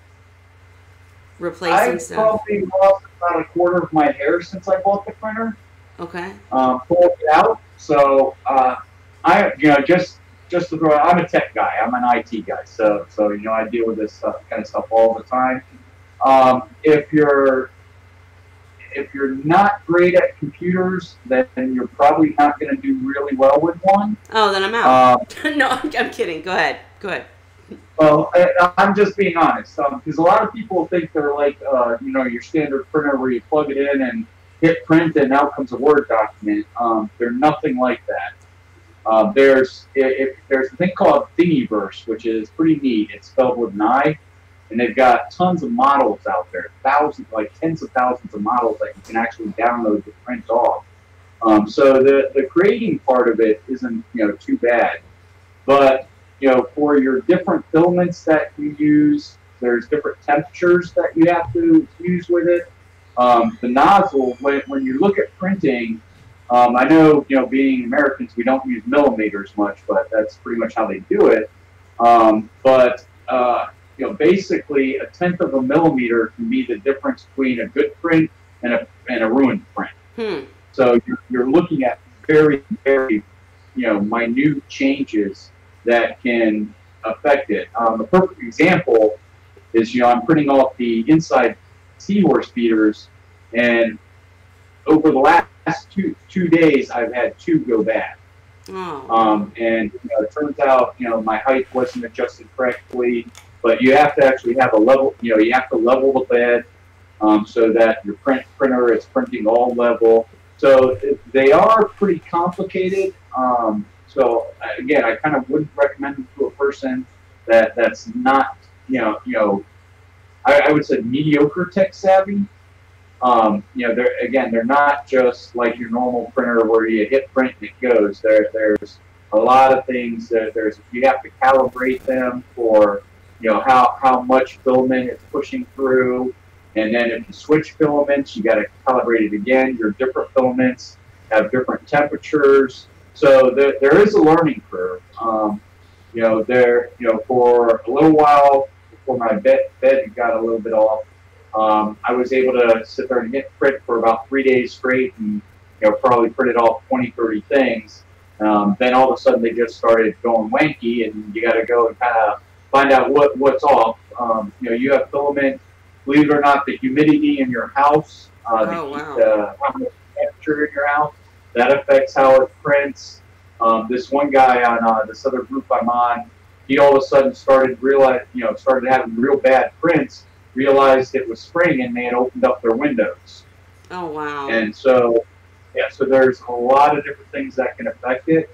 replacing I've stuff? probably lost about a quarter of my hair since I bought the printer. Okay. Pulled it out. So I, just to throw, I'm a tech guy. I'm an IT guy. So I deal with this kind of stuff all the time. If you're not great at computers, then you're probably not going to do really well with one. Oh, then I'm out. No, I'm kidding. Go ahead. Go ahead. Well, I'm just being honest, because a lot of people think they're like, your standard printer where you plug it in and hit print and out comes a Word document. They're nothing like that. There's a thing called Thingiverse, which is pretty neat. It's spelled with an I, and they've got tons of models out there, tens of thousands of models that you can actually download to print off. So the creating part of it isn't too bad, but for your different filaments that you use, there's different temperatures that you have to use with it. The nozzle, when you look at printing, I know, being Americans, we don't use millimeters much, but that's pretty much how they do it. Basically, a tenth of a millimeter can be the difference between a good print and a ruined print. So you're looking at very, very, minute changes that can affect it. A perfect example is, I'm printing off the inside seahorse feeders, and over the last two days, I've had 2 go bad. Oh. And it turns out, my height wasn't adjusted correctly, but you have to actually have a level, you have to level the bed so that your printer is printing all level. So they are pretty complicated. So again, I kind of wouldn't recommend it to a person that's not, I would say mediocre tech savvy. They're not just like your normal printer where you hit print and it goes. There's a lot of things that you have to calibrate them for, how much filament it's pushing through. And then if you switch filaments, you got to calibrate it again. Your different filaments have different temperatures. So there is a learning curve. For a little while before my bed got a little bit off, I was able to sit there and hit print for about 3 days straight and probably printed off 20, 30 things. Then all of a sudden they just started going wanky, and you got to go and kind of find out what's off. You have filament. Believe it or not, the humidity in your house, how much temperature in your house, that affects how it prints. This one guy on this other group I'm on, he all of a sudden started having real bad prints. Realized it was spring and they had opened up their windows. Oh wow! And so there's a lot of different things that can affect it.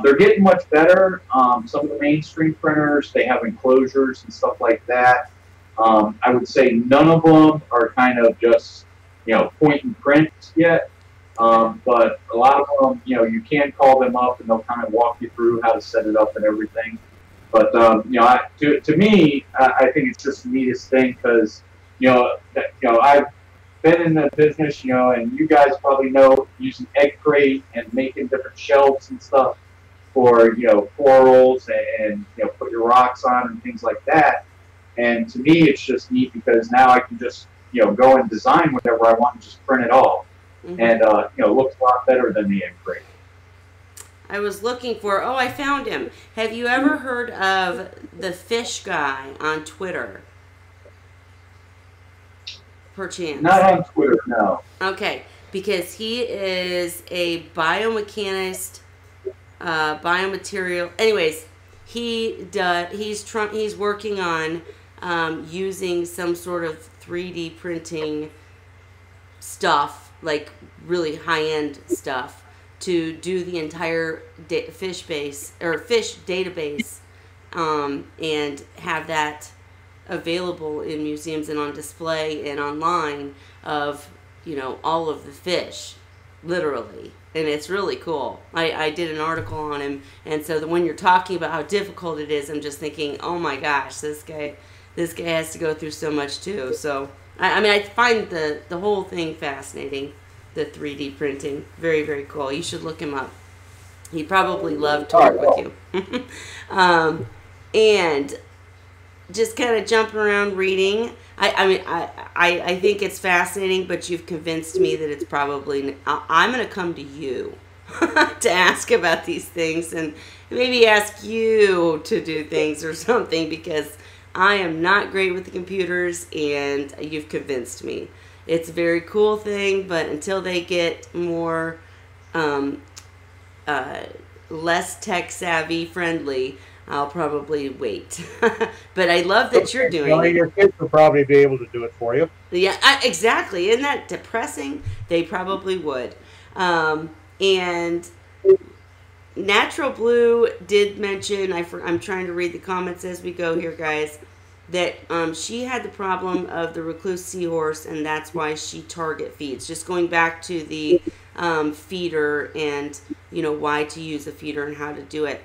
They're getting much better. Some of the mainstream printers, they have enclosures and stuff like that. I would say none of them are kind of just point and print yet. But a lot of them, you can call them up and they'll kind of walk you through how to set it up and everything. But to me, I think it's just the neatest thing because I've been in the business, and you guys probably know using egg crate and making different shelves and stuff for corals and put your rocks on and things like that. And to me, it's just neat because now I can just go and design whatever I want and just print it off. Mm-hmm. And looks a lot better than the egg crate. I was looking for. Oh, I found him. Have you ever heard of the fish guy on Twitter? Perchance. Not on Twitter, no. Okay, because he is a biomechanist, biomaterial. Anyways, he's working on using some sort of 3D printing stuff, like really high-end stuff, to do the entire fish database, and have that available in museums and on display and online of all of the fish, literally. And it's really cool. I did an article on him, and so when you're talking about how difficult it is, I'm just thinking, oh my gosh, this guy has to go through so much too. So I find the whole thing fascinating. The 3D printing, very, very cool. You should look him up. He'd probably love to work with you. And just kind of jumping around reading. I think it's fascinating, but you've convinced me that it's probably, I'm going to come to you to ask about these things and maybe ask you to do things or something, because I am not great with the computers and you've convinced me. It's a very cool thing, but until they get more, less tech savvy friendly, I'll probably wait. But I love that you're doing Well, it. your kids will probably be able to do it for you. Yeah, exactly. Isn't that depressing? They probably would. And Natural Blue did mention, I'm trying to read the comments as we go here, guys, that she had the problem of the recluse seahorse, and that's why she target feeds. Just going back to the feeder and, why to use a feeder and how to do it.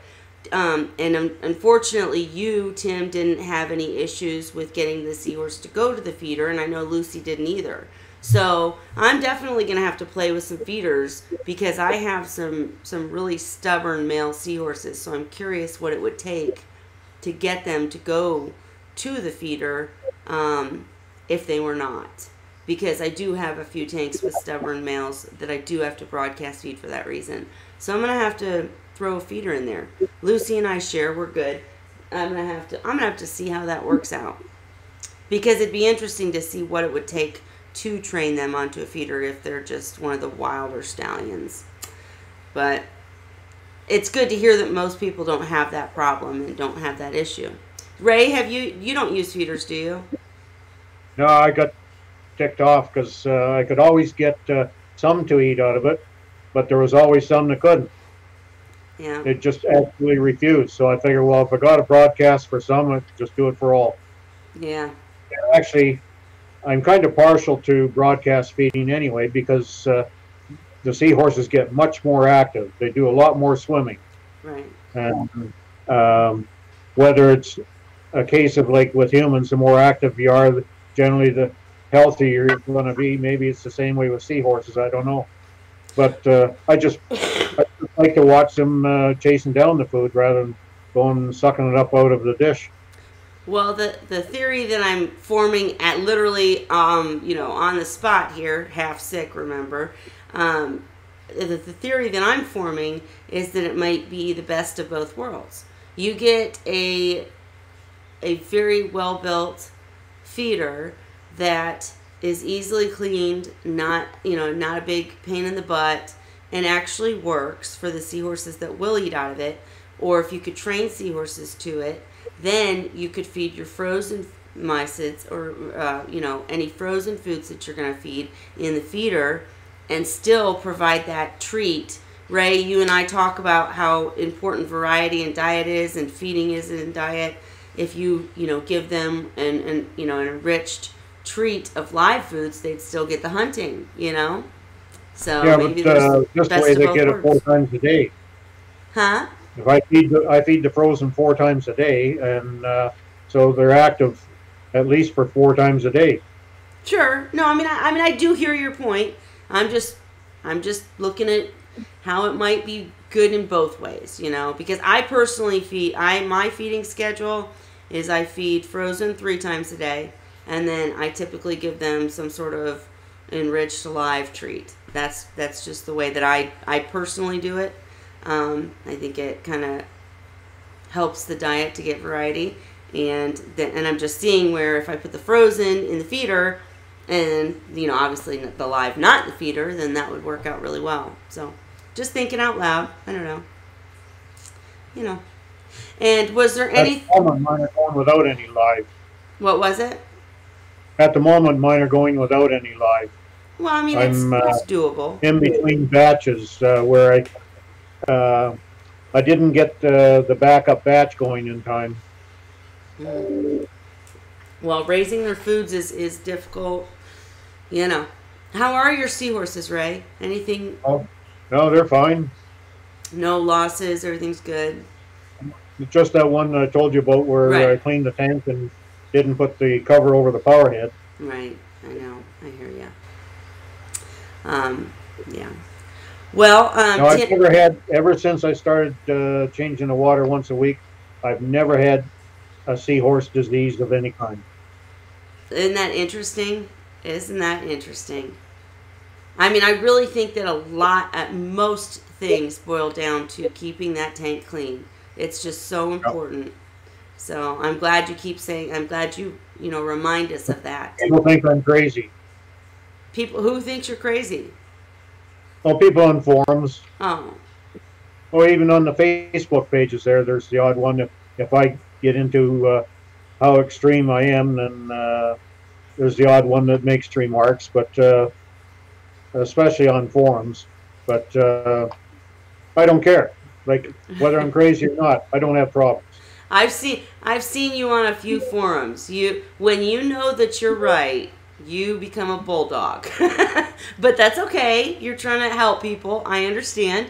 And unfortunately, you, Tim, didn't have any issues with getting the seahorse to go to the feeder, and I know Lucy didn't either. So I'm definitely going to have to play with some feeders, because I have some really stubborn male seahorses. So I'm curious what it would take to get them to go to the feeder if they were not. Because I do have a few tanks with stubborn males that I do have to broadcast feed for that reason. So I'm going to have to throw a feeder in there. Lucy and I share, we're good. I'm gonna have to see how that works out, because it'd be interesting to see what it would take to train them onto a feeder if they're just one of the wilder stallions. But it's good to hear that most people don't have that problem and don't have that issue. Ray, you don't use feeders, do you? No, I got ticked off because I could always get some to eat out of it, but there was always some that couldn't. Yeah. It just absolutely refused. So I figured, well, if I got a broadcast for some, I'd just do it for all. Yeah. Actually, I'm kind of partial to broadcast feeding anyway, because the seahorses get much more active. They do a lot more swimming. Right. And whether it's a case of, like with humans, the more active you are, generally the healthier you're going to be. Maybe it's the same way with seahorses. I don't know. But I just like to watch them chasing down the food rather than going and sucking it up out of the dish. Well, the theory that I'm forming at literally, on the spot here, half sick, remember, the theory that I'm forming is that it might be the best of both worlds. You get a very well-built feeder that is easily cleaned, not a big pain in the butt, and actually works for the seahorses that will eat out of it. Or if you could train seahorses to it, then you could feed your frozen mysids or any frozen foods that you're going to feed in the feeder, and still provide that treat. Ray, you and I talk about how important variety in diet is, and feeding is in diet. If you give them an enriched treat of live foods, they'd still get the hunting. So yeah, maybe but this way they get it 4 times a day. Huh? If I feed the frozen 4 times a day, and so they're active at least for 4 times a day. Sure. No, I do hear your point. I'm just looking at how it might be good in both ways, because I personally my feeding schedule is I feed frozen 3 times a day, and then I typically give them some sort of enriched live treat. That's just the way that I personally do it. I think it kind of helps the diet to get variety, and I'm just seeing where if I put the frozen in the feeder, and obviously the live not in the feeder, then that would work out really well. So just thinking out loud. I don't know. And was there any? At the moment, mine are going without any live. What was it? At the moment, mine are going without any live. Well, it's doable. In between batches where I didn't get the backup batch going in time. Well, raising their foods is difficult. How are your seahorses, Ray? Anything? Oh, no, they're fine. No losses. Everything's good. Just that one that I told you about where Right. I cleaned the tank and didn't put the cover over the power head. Right. I know. I hear ya. Yeah. Well, No, I've never had, ever since I started changing the water once a week, I've never had a seahorse disease of any kind. isn't that interesting? Isn't that interesting? I mean, I really think that most things boil down to keeping that tank clean. It's just so Yep. important. So I'm glad you keep saying, I'm glad you know, remind us of that. People think I'm crazy. People who thinks you're crazy. Well, people on forums, Oh, or even on the Facebook pages there's the odd one. If I get into how extreme I am, then there's the odd one that makes remarks, but especially on forums. But I don't care. Like, whether I'm crazy or not, I don't have problems. I've seen you on a few forums. When you know that you're right, you become a bulldog. But that's okay. You're trying to help people. I understand.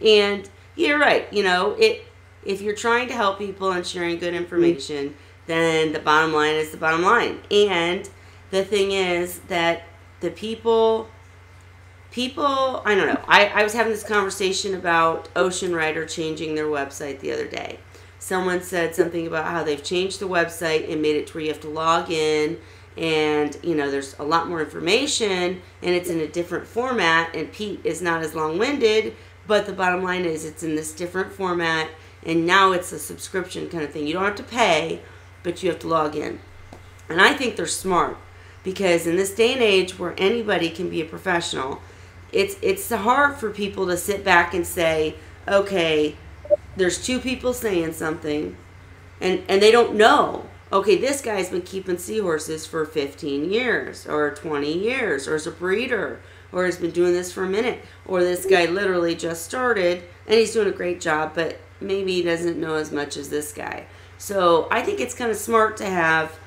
And you're right. You know, if you're trying to help people and sharing good information, then the bottom line is the bottom line. And the thing is that the people, I don't know. I was having this conversation about Ocean Rider changing their website the other day. Someone said something about how they've changed the website and made it to where you have to log in, and you know there's a lot more information and it's in a different format, and Pete is not as long-winded, but the bottom line is it's in this different format, and now it's a subscription kind of thing. You don't have to pay, but you have to log in. And I think they're smart, because in this day and age where anybody can be a professional, it's hard for people to sit back and say, okay, there's two people saying something, and they don't know. Okay, this guy's been keeping seahorses for 15 years or 20 years, or is a breeder, or has been doing this for a minute, or this guy literally just started and he's doing a great job, but maybe he doesn't know as much as this guy. So I think it's kind of smart to have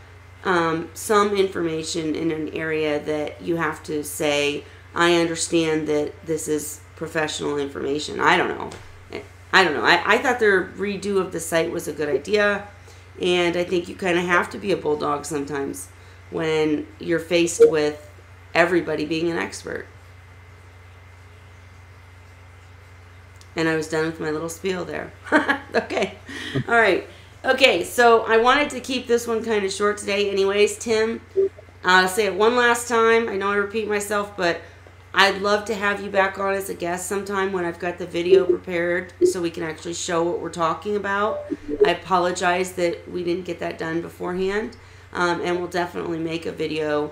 some information in an area that you have to say, I understand that this is professional information. I don't know. I thought their redo of the site was a good idea. And I think you kind of have to be a bulldog sometimes when you're faced with everybody being an expert. And I was done with my little spiel there. Okay. All right. Okay, so I wanted to keep this one kind of short today. Anyways, Tim, I'll say it one last time. I know I repeat myself, but I'd love to have you back on as a guest sometime when I've got the video prepared so we can actually show what we're talking about. I apologize that we didn't get that done beforehand, and we'll definitely make a video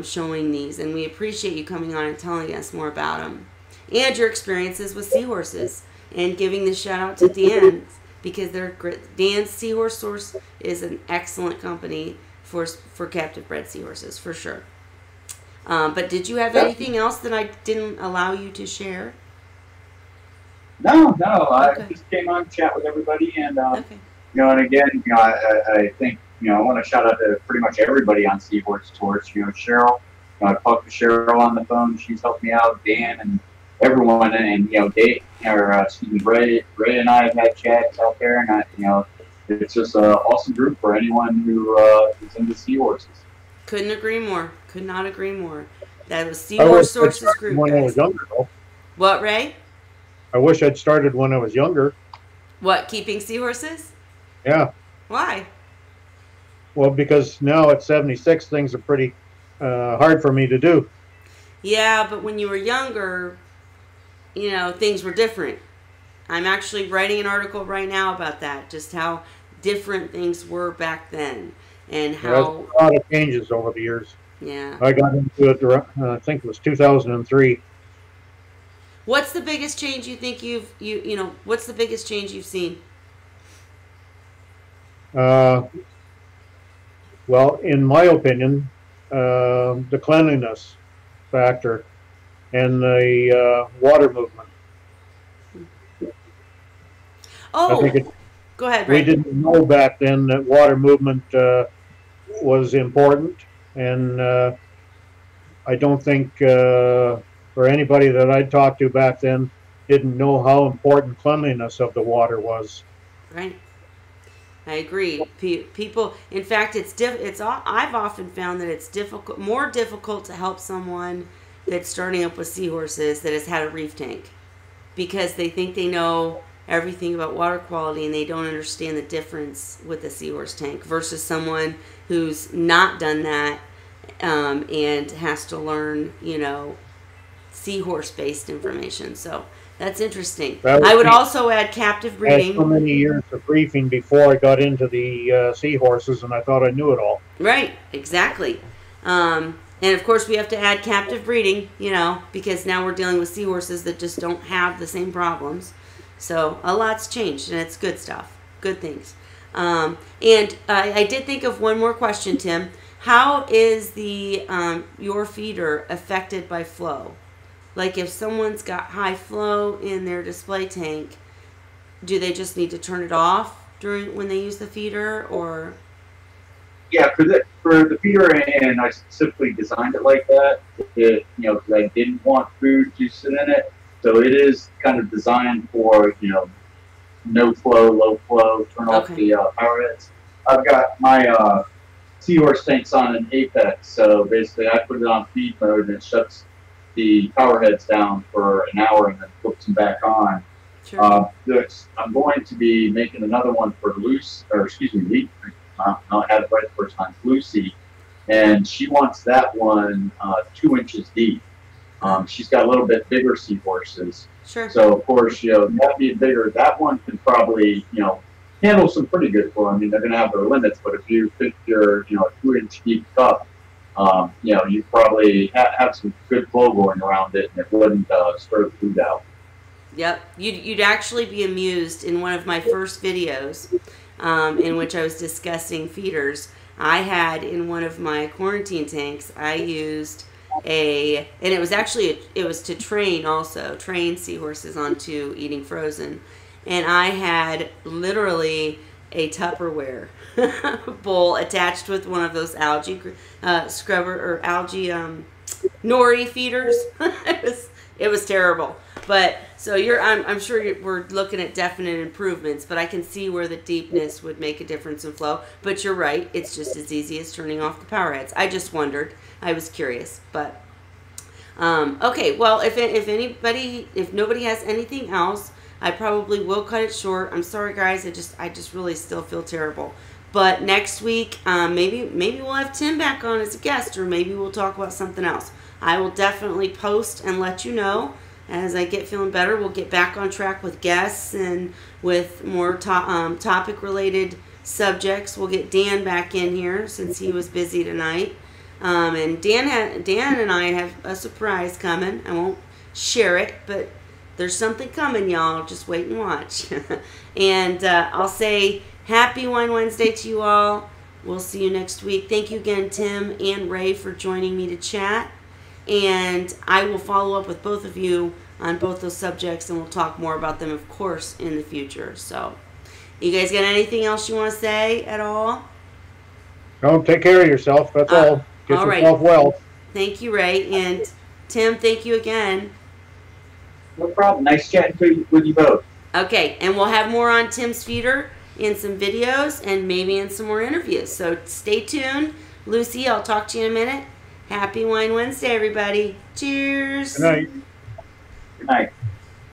showing these. And we appreciate you coming on and telling us more about them and your experiences with seahorses, and giving the shout out to Dan, because they're great. Dan's Seahorse Source is an excellent company for captive bred seahorses, for sure. But did you have anything else that I didn't allow you to share? No, I Okay. just came on to chat with everybody, and Okay. you know, and again, you know, I think, you know, I want to shout out to pretty much everybody on Seahorse Tours. You know, Cheryl, you know, I talked to Cheryl on the phone. She's helped me out, Dan, and everyone, and you know, Dave, or excuse me, Ray and I have had chats out there, and you know, it's just an awesome group for anyone who is into seahorses. Couldn't agree more. Could not agree more. That was I wish Seahorse I'd Sources started group, when I was guys. younger, though. What, Ray? I wish I'd started when I was younger. What, keeping seahorses? Yeah. Why? Well, because now at 76, things are pretty hard for me to do. Yeah, but when you were younger, you know, things were different. I'm actually writing an article right now about that, just how different things were back then, and There's how, a lot of changes over the years. yeah. I got into it, I think it was 2003. What's the biggest change you think you know, what's the biggest change you've seen? Well, in my opinion, the cleanliness factor and the water movement. I think Oh, go ahead, we Ray. didn't know back then that water movement was important, and I don't think for anybody that I talked to back then didn't know how important cleanliness of the water was. Right. I agree. People, in fact, I've often found that it's more difficult to help someone that's starting up with seahorses that has had a reef tank. because they think they know everything about water quality and they don't understand the difference with a seahorse tank versus someone who's not done that and has to learn, you know, seahorse based information. So that's interesting. I would also add captive I had so breeding. many years of briefing before I got into the seahorses, and I thought I knew it all. Right, exactly. And of course, we have to add captive breeding, you know, because now we're dealing with seahorses that just don't have the same problems. So a lot's changed, and it's good stuff, good things. And I did think of one more question, Tim. How is the your feeder affected by flow? Like if someone's got high flow in their display tank, do they just need to turn it off during when they use the feeder, or? Yeah, for the feeder, and I specifically designed it like that. It, you know, because I didn't want food to sit in it, so it is kind of designed for, you know, no flow, low flow. Turn off the power heads. I've got my seahorse tanks on an Apex, so basically I put it on feed mode and it shuts the power heads down for an hour and then flips them back on. Sure. I'm going to be making another one for Lucy, not had it right the first time, Lucy, and she wants that one 2 inches deep. She's got a little bit bigger seahorses. Sure. So of course, you know, that being bigger, that one can probably, you know, handle some pretty good flow. I mean, they're going to have their limits, but if you fit your, you know, 2 inch deep cup, you know, you probably have some good flow going around it, and it wouldn't stir the food out. Yep, you'd actually be amused. In one of my first videos, in which I was discussing feeders, I had in one of my quarantine tanks, I used and it was actually it was to train seahorses onto eating frozen, and I had literally a Tupperware bowl attached with one of those algae scrubber or algae nori feeders. It was terrible. But so I'm sure we're looking at definite improvements, but I can see where the deepness would make a difference in flow. But you're right, it's just as easy as turning off the power heads. I just wondered. I was curious, but okay. Well, if nobody has anything else, I probably will cut it short. I'm sorry, guys. I just really still feel terrible. But next week, maybe we'll have Tim back on as a guest, or maybe we'll talk about something else. I will definitely post and let you know as I get feeling better. We'll get back on track with guests and with more topic-related subjects. We'll get Dan back in here since he was busy tonight. And Dan and I have a surprise coming. I won't share it, but there's something coming, y'all. Just wait and watch. And I'll say Happy Wine Wednesday to you all. We'll see you next week. Thank you again, Tim and Ray, for joining me to chat. And I will follow up with both of you on both those subjects, and we'll talk more about them, of course, in the future. So, you guys got anything else you want to say at all? Don't take care of yourself. That's all. Get all yourself right. well. Thank you, Ray. And Tim, thank you again. No problem. Nice chatting with you both. Okay, and we'll have more on Tim's feeder in some videos and maybe in some more interviews. So stay tuned. Lucy, I'll talk to you in a minute. Happy Wine Wednesday, everybody. Cheers. Good night. Good night.